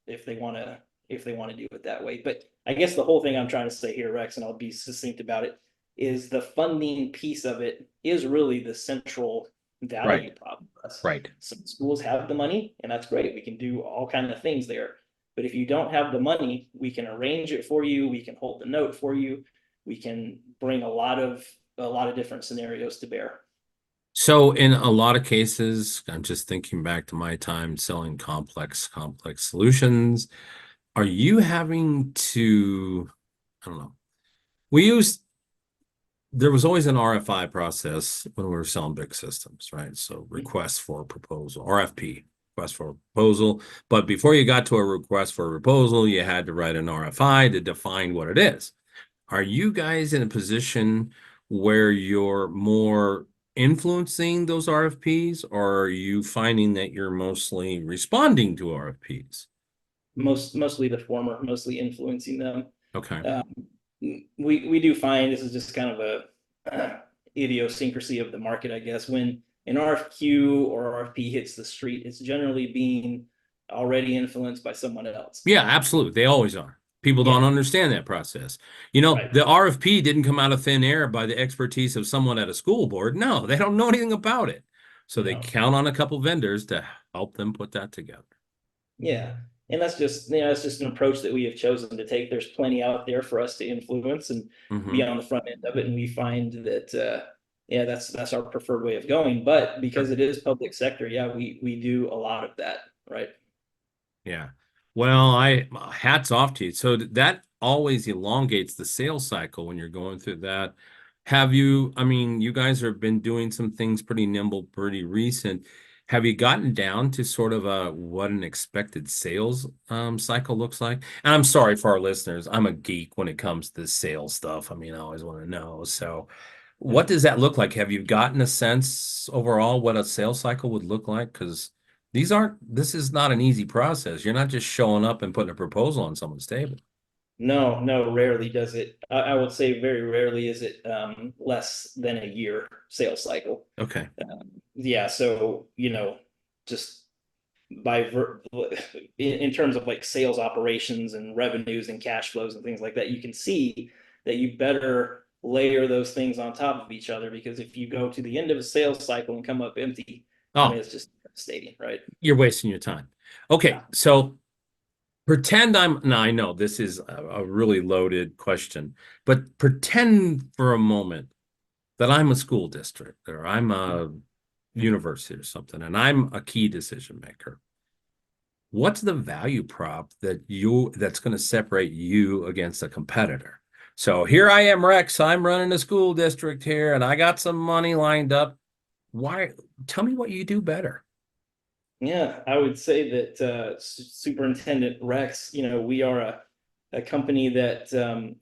if they want to do it that way. But I guess the whole thing I'm trying to say here, Rex, and I'll be succinct about it, is the funding piece of it is really the central value problem for us. Right. Some schools have the money, and that's great. We can do all kinds of things there. But if you don't have the money, we can arrange it for you. We can hold the note for you. we can bring a lot of different scenarios to bear. So in a lot of cases, I'm just thinking back to my time selling complex solutions. Are you having to, I don't know, we used there was always an RFI process when we were selling big systems, right? So request for proposal, RFP, request for proposal. But before you got to a request for a proposal, you had to write an RFI to define what it is. Are you guys in a position where you're more influencing those RFPs, or are you finding that you're mostly responding to RFPs? Mostly the former, mostly influencing them. Okay. We do find this is just kind of a idiosyncrasy of the market, I guess. When an RFQ or RFP hits the street, it's generally being already influenced by someone else. Yeah, absolutely. They always are. People don't understand that process. Right. The RFP didn't come out of thin air by the expertise of someone at a school board. No, they don't know anything about it. So they No. count on a couple vendors to help them put that together. Yeah. And that's just, that's just an approach that we have chosen to take. There's plenty out there for us to influence and be on the front end of it. And we find that, yeah, that's our preferred way of going. But because it is public sector, yeah, we do a lot of that, right? Yeah. Well, hats off to you. So that always elongates the sales cycle when you're going through that. I mean, you guys have been doing some things pretty nimble, pretty recent. Have you gotten down to sort of what an expected sales cycle looks like? And I'm sorry for our listeners. I'm a geek when it comes to sales stuff. I mean, I always want to know. So what does that look like? Have you gotten a sense overall what a sales cycle would look like? Because this is not an easy process. You're not just showing up and putting a proposal on someone's table. No, rarely does it. I would say very rarely is it less than a year sales cycle. Okay. Yeah, so just in terms of like sales operations and revenues and cash flows and things like that, you can see that you better layer those things on top of each other, because if you go to the end of a sales cycle and come up empty, I mean, Oh, it's just devastating, right? you're wasting your time. Okay, Yeah. so now I know this is a really loaded question, but pretend for a moment that I'm a school district or I'm a university or something, and I'm a key decision maker. What's the value prop that's going to separate you against a competitor? So here I am, Rex. I'm running a school district here, and I got some money lined up. Why? Tell me what you do better. Yeah, I would say that Superintendent Rex, we are a company that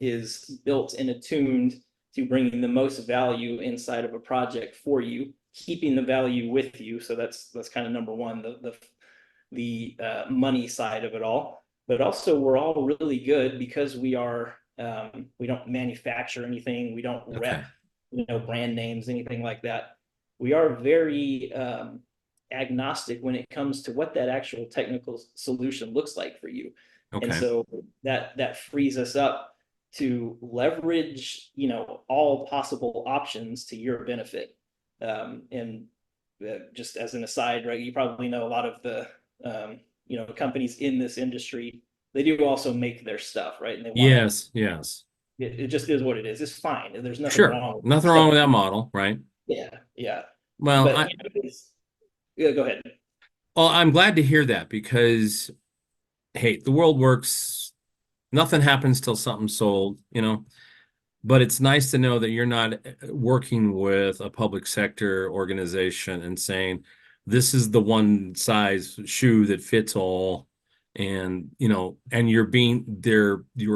is built and attuned to bringing the most value inside of a project for you, keeping the value with you. So that's kind of number one, the money side of it all. But also, we're all really good because we don't manufacture anything, we don't Okay. rep, brand names, anything like that. We are very agnostic when it comes to what that actual technical solution looks like for you. And Okay. so that frees us up to leverage, all possible options to your benefit. And just as an aside, right, you probably know a lot of the companies in this industry, they do also make their stuff, right? And they want to, Yes. Yes. it just is what it is. It's fine. There's nothing Sure. wrong with Nothing stuff. wrong with that model, right? Yeah, yeah. Well, But yeah, go ahead. I'm glad to hear that because, hey, the world works. Nothing happens till something's sold. But it's nice to know that you're not working with a public sector organization and saying, this is the one size shoe that fits all. And your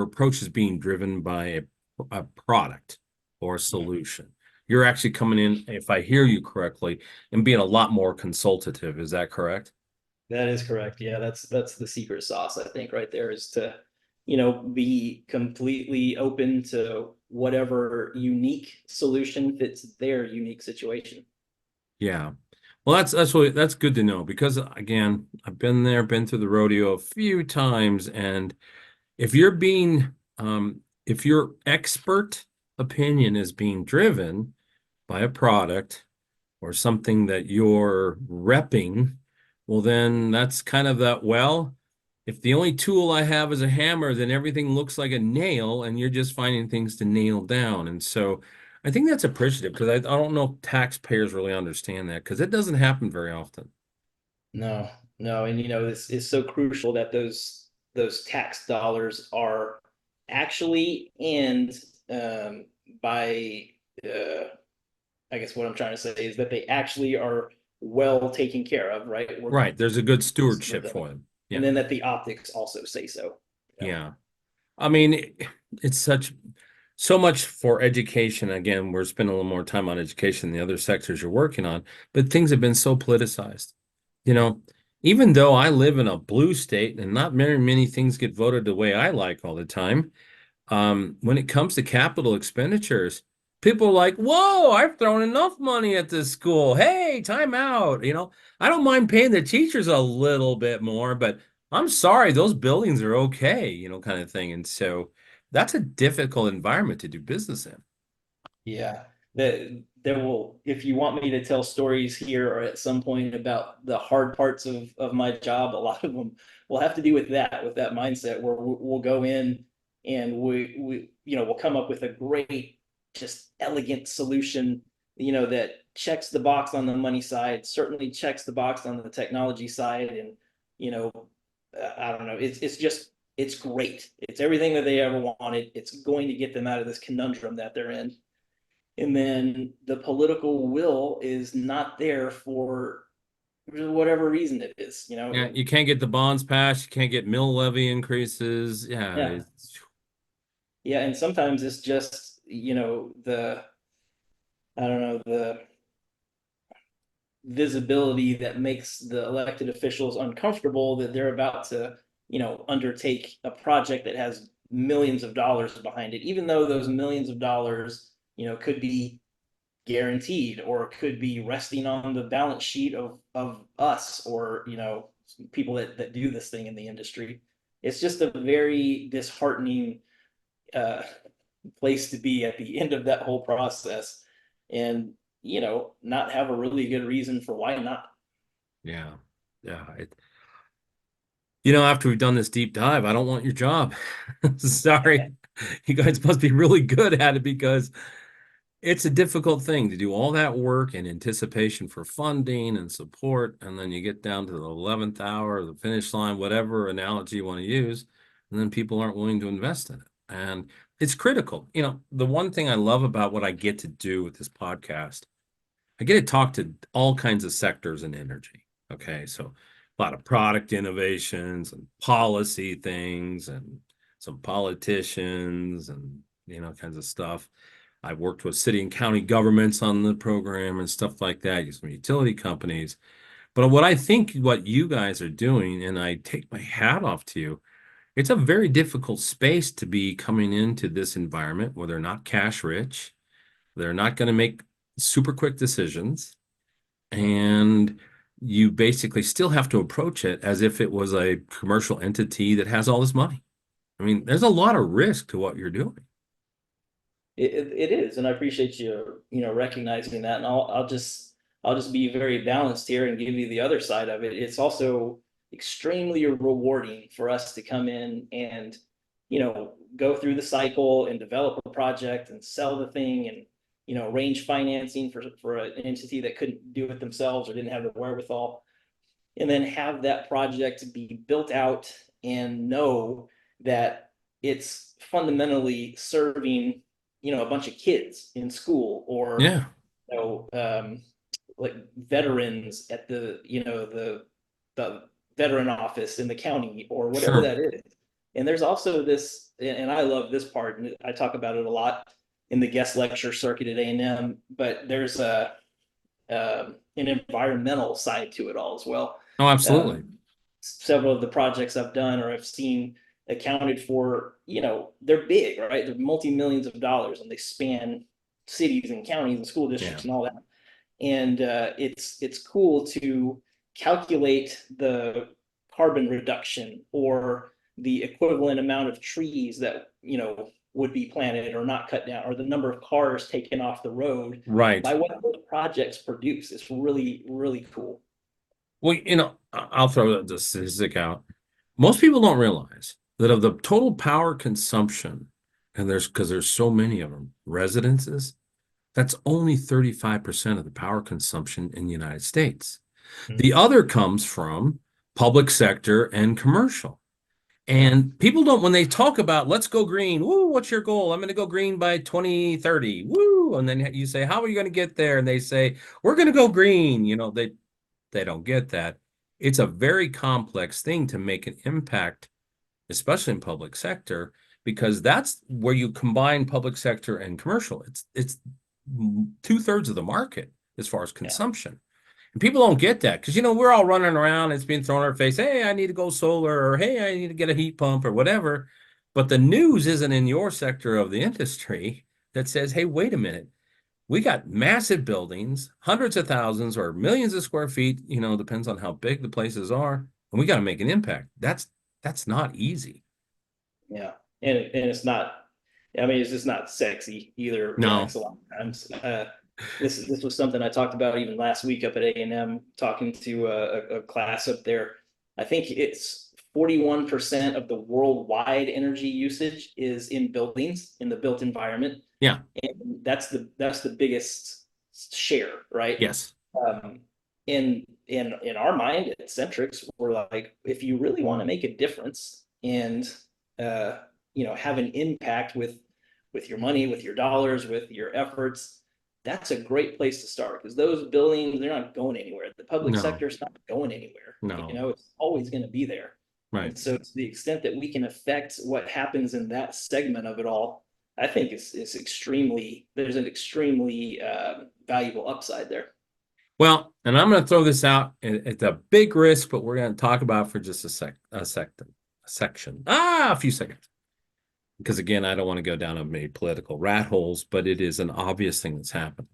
approach is being driven by a product or a solution. You're actually coming in, if I hear you correctly, and being a lot more consultative. Is that correct? That is correct. Yeah, that's the secret sauce, I think, right there, is to, be completely open to whatever unique solution fits their unique situation. Yeah. Well, that's good to know because again, I've been there, been through the rodeo a few times, and if if your expert opinion is being driven by a product or something that you're repping, well, then that's kind of that, well, if the only tool I have is a hammer, then everything looks like a nail and you're just finding things to nail down. And so I think that's appreciative because I don't know if taxpayers really understand that because it doesn't happen very often. No, no, and this is so crucial that those tax dollars are actually and by I guess what I'm trying to say is that they actually are well taken care of, right? We're Right. There's a good with stewardship them, for them. and Yeah. then that the optics also say so. Yeah. I mean, it's so much for education. Again, we're spending a little more time on education than the other sectors you're working on, but things have been so politicized. You know, even though I live in a blue state and not very many things get voted the way I like all the time, when it comes to capital expenditures, people are like, whoa, I've thrown enough money at this school. Hey, time out. I don't mind paying the teachers a little bit more, but I'm sorry, those buildings are okay, kind of thing. And so that's a difficult environment to do business in. Yeah, that there will, if you want me to tell stories here or at some point about the hard parts of my job, a lot of them will have to do with that mindset where we'll go in and we'll come up with a great, just elegant solution, that checks the box on the money side, certainly checks the box on the technology side, and you know, I don't know, it's just it's great. It's everything that they ever wanted. It's going to get them out of this conundrum that they're in, and then the political will is not there for whatever reason it is, Yeah, you can't get the bonds passed, you can't get mill levy increases. Yeah, yeah, yeah, and sometimes it's just the I don't know, the visibility that makes the elected officials uncomfortable that they're about to undertake a project that has millions of dollars behind it, even though those millions of dollars could be guaranteed or could be resting on the balance sheet of us, or people that do this thing in the industry. It's just a very disheartening uh, place to be at the end of that whole process, and not have a really good reason for why not. yeah, yeah. After we've done this deep dive, I don't want your job. Sorry. You guys must be really good at it because it's a difficult thing to do all that work in anticipation for funding and support. And then you get down to the 11th hour, the finish line, whatever analogy you want to use, and then people aren't willing to invest in it. And it's critical. The one thing I love about what I get to do with this podcast, I get to talk to all kinds of sectors in energy. Okay. So a lot of product innovations and policy things and some politicians and, kinds of stuff. I've worked with city and county governments on the program and stuff like that, some utility companies. But what you guys are doing, and I take my hat off to you, it's a very difficult space to be coming into this environment where they're not cash rich. They're not going to make super quick decisions. And you basically still have to approach it as if it was a commercial entity that has all this money. I mean, there's a lot of risk to what you're doing. It is, and I appreciate you recognizing that. And I'll just be very balanced here and give you the other side of it. It's also extremely rewarding for us to come in and go through the cycle and develop a project and sell the thing, and arrange financing for an entity that couldn't do it themselves or didn't have the wherewithal, and then have that project be built out and know that it's fundamentally serving a bunch of kids in school, or Yeah, you know um, like veterans at the veteran office in the county or whatever sure. that is. And there's also this, and I love this part, and I talk about it a lot in the guest lecture circuit at A&M, but there's an environmental side to it all as well. Oh, absolutely. Um, Several of the projects I've done or I've seen accounted for, they're big, right? They're multi-millions of dollars, and they span cities and counties and school Yeah. districts and all that. And it's cool to calculate the carbon reduction or the equivalent amount of trees that would be planted or not cut down, or the number of cars taken off the road Right. by what those projects produce. It's really, really cool. Well, I'll throw the statistic out. Most people don't realize that of the total power consumption, and because there's so many of them, residences, that's only 35% of the power consumption in the United States. The Mhm. other comes from public sector and commercial. Yeah. And people don't, when they talk about, let's go green, woo, what's your goal? I'm going to go green by 2030, woo. And then you say, how are you going to get there? And they say, we're going to go green. They don't get that. It's a very complex thing to make an impact, especially in public sector, because that's where you combine public sector and commercial. It's two-thirds of the market as far as Yeah. consumption. And people don't get that because we're all running around. It's being thrown in our face. Hey, I need to go solar, or hey, I need to get a heat pump, or whatever. But the news isn't in your sector of the industry that says, hey, wait a minute. We got massive buildings, hundreds of thousands or millions of square feet, depends on how big the places are, and we got to make an impact. That's not easy. Yeah. And it's not, I mean, it's just not sexy either, Rex, No, a lot of times. This was something I talked about even last week up at A&M, talking to a class up there. I think it's 41% of the worldwide energy usage is in buildings, in the built environment. yeah, And that's the biggest share, right? yes, Um, in our mind at Centrix, we're like, if you really want to make a difference and uh, have an impact with your money, with your dollars, with your efforts, that's a great place to start because those buildings, they're not going anywhere. The public no, sector is not going anywhere. no, It's always going to be there. right. And so to the extent that we can affect what happens in that segment of it all, I think it's extremely, there's an extremely valuable upside there. Well, and I'm going to throw this out. It's a big risk, but we're going to talk about it for just a few seconds. Because again, I don't want to go down a many political rat holes, but it is an obvious thing that's happened.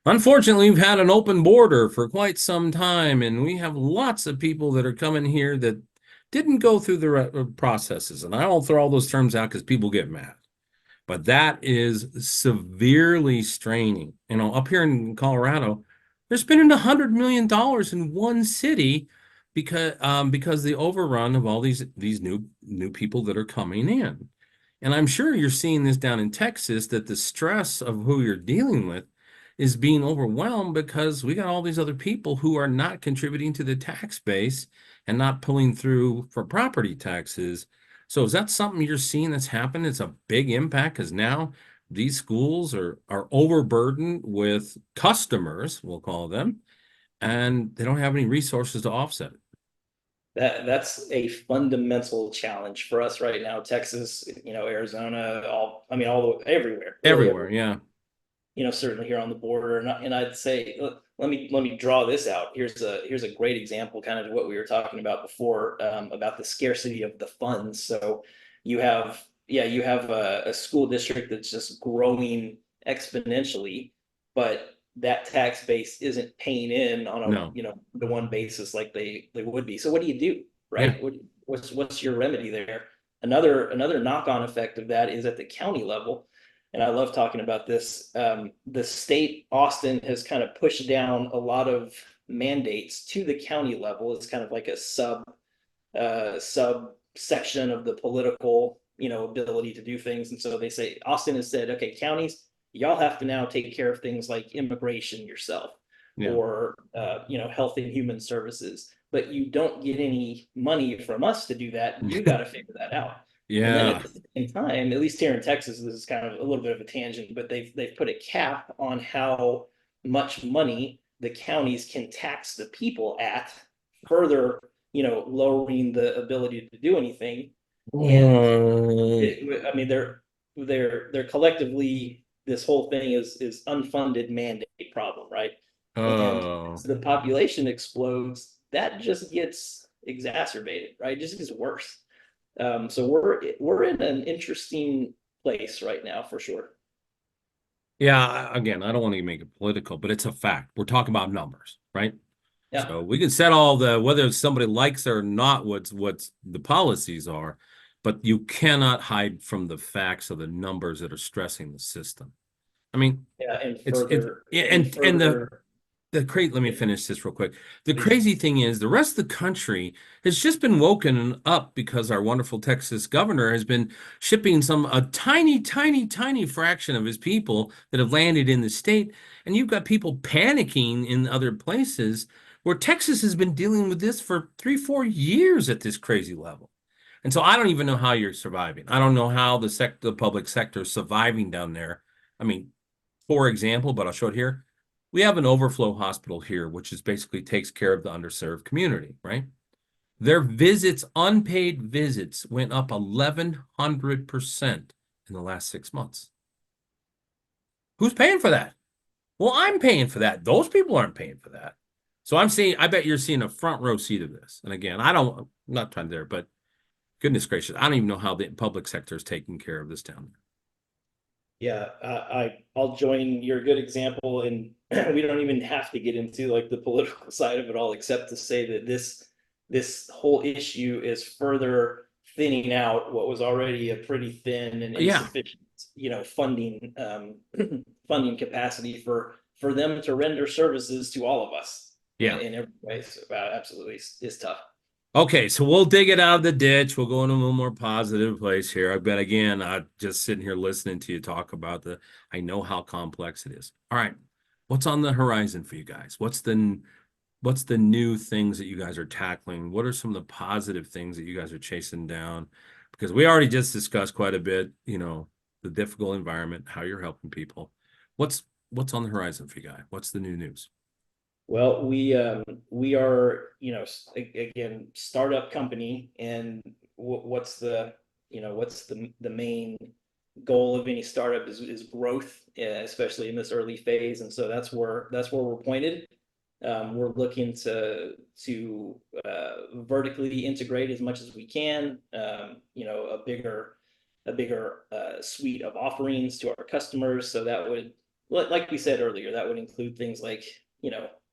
Unfortunately, we've had an open border for quite some time, and we have lots of people that are coming here that didn't go through the processes. And I won't throw all those terms out because people get mad. But that is severely straining. Up here in Colorado, they're spending $100 million in one city because the overrun of all these new people that are coming in. And I'm sure you're seeing this down in Texas that the stress of who you're dealing with is being overwhelmed because we got all these other people who are not contributing to the tax base and not pulling through for property taxes. So is that something you're seeing that's happened? It's a big impact because now these schools are overburdened with customers, we'll call them, and they don't have any resources to offset it. That's a fundamental challenge for us right now. Texas, Arizona, I mean, everywhere, really Everywhere, everywhere. yeah. Certainly here on the border, and I'd say, let me draw this out. Here's a great example, kind of what we were talking about before, about the scarcity of the funds. So you have a school district that's just growing exponentially, but that tax base isn't paying in on a No, the one basis like they would be. So what do you do, yeah, right? What's your remedy there? Another knock-on effect of that is at the county level, and I love talking about this. The state, Austin, has kind of pushed down a lot of mandates to the county level. It's kind of like a subsection of the political, ability to do things. And so they say, Austin has said, okay, counties, y'all have to now take care of things like immigration yourself, yeah, or health and human services. But you don't get any money from us to do that. You got to figure that out. And then at yeah, the same time, at least here in Texas, this is kind of a little bit of a tangent, but they've put a cap on how much money the counties can tax the people at, further, lowering the ability to do anything. And Oh, I mean, they're collectively, this whole thing is unfunded mandate problem, right? And as oh, the population explodes, that just gets exacerbated, right? It just gets worse. So we're in an interesting place right now for sure. yeah. Again, I don't want to make it political, but it's a fact. We're talking about numbers, right? Yeah, So we can set all the whether somebody likes it or not what's the policies are, but you cannot hide from the facts of the numbers that are stressing the system. I mean, yeah, it's it and and the further. Let me finish this real quick. The Please. crazy thing is the rest of the country has just been woken up because our wonderful Texas governor has been shipping a tiny, tiny, tiny fraction of his people that have landed in the state. And you've got people panicking in other places where Texas has been dealing with this for 3, 4 years at this crazy level. And so I don't even know how you're surviving. I don't know how the public sector is surviving down there. I mean, for example, but I'll show it here. We have an overflow hospital here, which is basically takes care of the underserved community, right? Their visits, unpaid visits, went up 1,100% in the last 6 months. Who's paying for that? Well, I'm paying for that. Those people aren't paying for that. So I bet you're seeing a front row seat of this. And again, I'm not trying there, but goodness gracious, I don't even know how the public sector is taking care of this down there. Yeah, I'll join your good example, and we don't even have to get into like the political side of it all, except to say that this whole issue is further thinning out what was already a pretty thin and Yeah. insufficient, funding funding capacity for them to render services to all of us. Yeah. In every way. So, absolutely is tough. Okay, so we'll dig it out of the ditch. We'll go into a little more positive place here. I bet again, I'm just sitting here listening to you talk about I know how complex it is. All right, what's on the horizon for you guys? What's the new things that you guys are tackling? What are some of the positive things that you guys are chasing down? Because we already just discussed quite a bit, the difficult environment, how you're helping people. What's on the horizon for you guys? What's the new news? Well, we are, again, startup company, and what's the main goal of any startup is growth, especially in this early phase, and so that's where we're pointed. We're looking to vertically integrate as much as we can. A bigger suite of offerings to our customers. So that would, like we said earlier, that would include things like,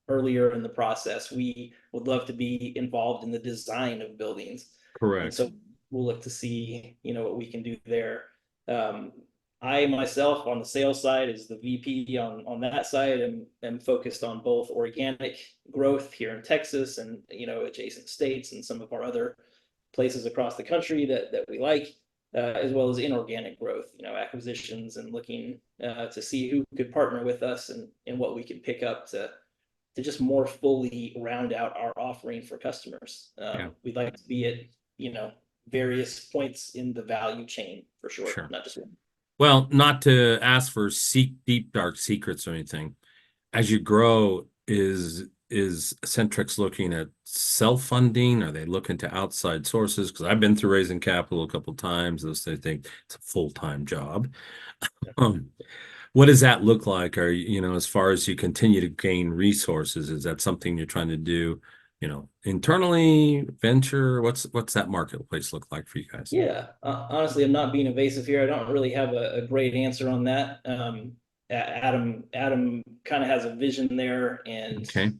earlier in the process, we would love to be involved in the design of buildings. Correct. And so we'll look to see, what we can do there. I myself on the sales side is the VP on that side, and am focused on both organic growth here in Texas and, adjacent states and some of our other places across the country that we like, as well as inorganic growth, acquisitions, and looking to see who could partner with us and what we can pick up to just more fully round out our offering for customers. We'd like to be at, various points in the value chain for sure. Not just one. Well, not to ask for deep, dark secrets or anything. As you grow, is Centrix looking at self-funding? Are they looking to outside sources? Because I've been through raising capital a couple of times. They think it's a full-time job. What does that look like? Are as far as you continue to gain resources, is that something you're trying to do, internally, venture? What's that marketplace look like for you guys? Yeah, honestly, I'm not being evasive here. I don't really have a great answer on that. Adam kind of has a vision there, and okay.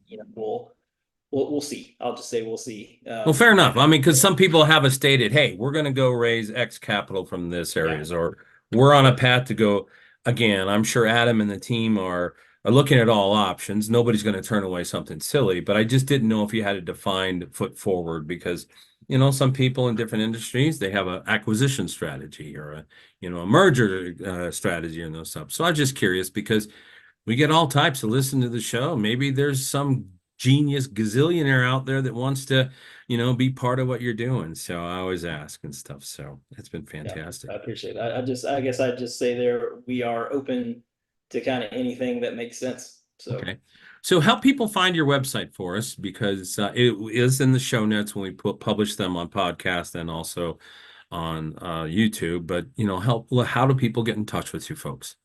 We'll see. I'll just say we'll see. Well, fair enough. I mean, because some people have stated, hey, we're going to go raise X capital from this areas, or we're on a path to go. Again, I'm sure Adam and the team are looking at all options. Nobody's going to turn away something silly, but I just didn't know if you had a defined foot forward, because some people in different industries, they have an acquisition strategy or a merger strategy and those stuff. So I'm just curious, because we get all types to listen to the show. Maybe there's some genius gazillionaire out there that wants to be part of what you're doing. So I always ask and stuff. So it's been fantastic. I appreciate that. I guess I'd just say there, we are open to kind of anything that makes sense. So okay. So help people find your website for us, because it is in the show notes when we publish them on podcast and also on YouTube. But how do people get in touch with you folks?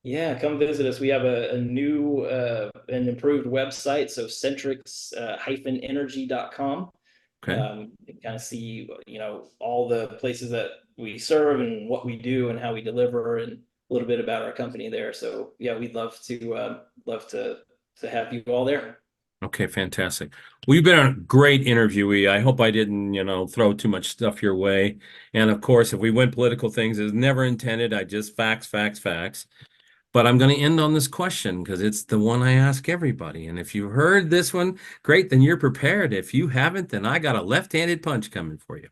Yeah, come visit us. We have a new and improved website. So Centrix-energy.com. Okay. You can kind of see, all the places that we serve and what we do and how we deliver, and a little bit about our company there. So yeah, we'd love to have you all there. Okay, fantastic. Well, you've been a great interviewee. I hope I didn't, throw too much stuff your way. And of course, if we went political things, it was never intended. I just facts. But I'm going to end on this question because it's the one I ask everybody. And if you've heard this one, great, then you're prepared. If you haven't, then I got a left-handed punch coming for you.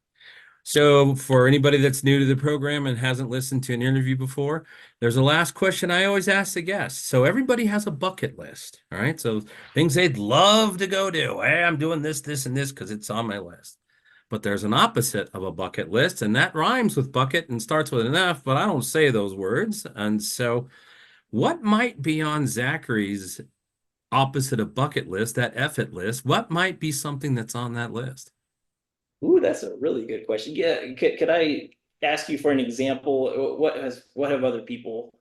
So for anybody that's new to the program and hasn't listened to an interview before, there's a last question I always ask the guests. So everybody has a bucket list, all right? So things they'd love to go do. Hey, I'm doing this, this, and this because it's on my list. But there's an opposite of a bucket list, and that rhymes with bucket and starts with an F, but I don't say those words. And so what might be on Zachary's opposite of bucket list, that F it list? What might be something that's on that list? Ooh, that's a really good question. Yeah, could I ask you for an example? What have other people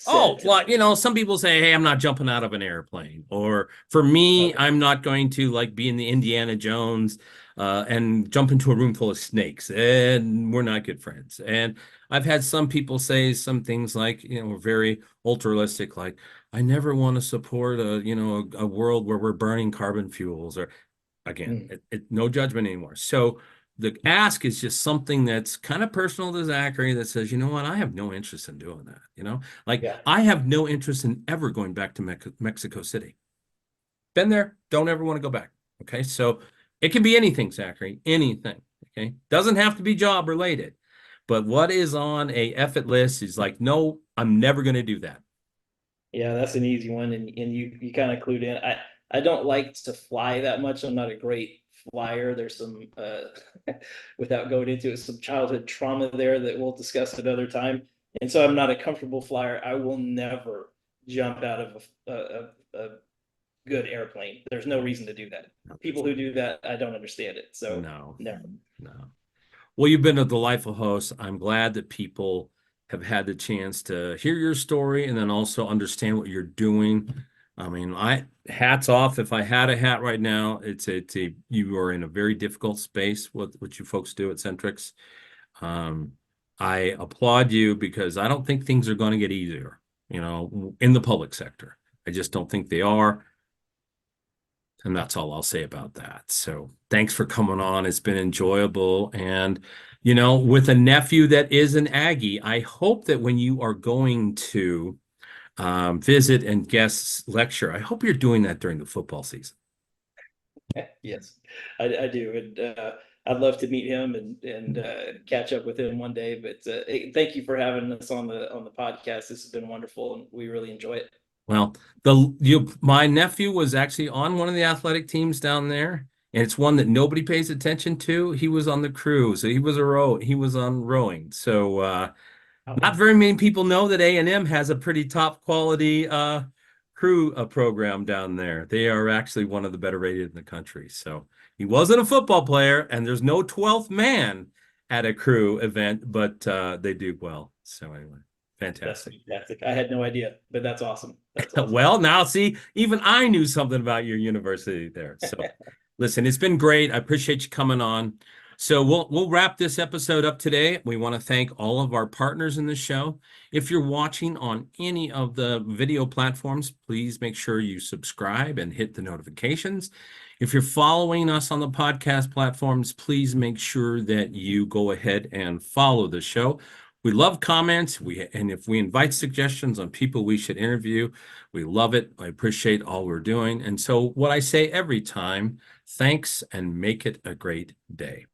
Oh, said to well, me? some people say, hey, I'm not jumping out of an airplane. Or for me, Okay. I'm not going to like be in the Indiana Jones and jump into a room full of snakes. And we're not good friends. And I've had some people say some things like, very ultralistic, like, I never want to support a world where we're burning carbon fuels. Or again, Mm, no judgment anymore. So the ask is just something that's kind of personal to Zachary that says, you know what, I have no interest in doing that. Like yeah. I have no interest in ever going back to Mexico City. Been there, don't ever want to go back. Okay. So it can be anything, Zachary, anything. Okay. Doesn't have to be job related. But what is on a effort list is like, no, I'm never going to do that. Yeah, that's an easy one, and you kind of clued in. I don't like to fly that much. I'm not a great flyer. There's some without going into it, some childhood trauma there that we'll discuss another time. And so I'm not a comfortable flyer. I will never jump out of a good airplane. There's no reason to do that. People who do that, I don't understand it. So No, never. no. Well, you've been a delightful host. I'm glad that people have had the chance to hear your story and then also understand what you're doing. I mean, hats off. If I had a hat right now, you are in a very difficult space with what you folks do at Centrix. Um, I applaud you because I don't think things are going to get easier, in the public sector. I just don't think they are. And that's all I'll say about that. So thanks for coming on. It's been enjoyable. And, with a nephew that is an Aggie, I hope that when you are going to visit and guest lecture, I hope you're doing that during the football season. Yes, I do, and I'd love to meet him and catch up with him one day. But thank you for having us on the podcast. This has been wonderful, and we really enjoy it. Well, my nephew was actually on one of the athletic teams down there, and it's one that nobody pays attention to. He was on the crew, so he was on rowing. So not very many people know that A&M has a pretty top quality crew program down there. They are actually one of the better rated in the country. So he wasn't a football player, and there's no 12th man at a crew event, but they do well. So anyway, That's fantastic. fantastic. I had no idea, but that's awesome. That's awesome. Well, now see, even I knew something about your university there. So listen, it's been great. I appreciate you coming on. So we'll wrap this episode up today. We want to thank all of our partners in the show. If you're watching on any of the video platforms, please make sure you subscribe and hit the notifications. If you're following us on the podcast platforms, please make sure that you go ahead and follow the show. We love comments. And if we invite suggestions on people we should interview, we love it. I appreciate all we're doing. And so what I say every time, thanks and make it a great day.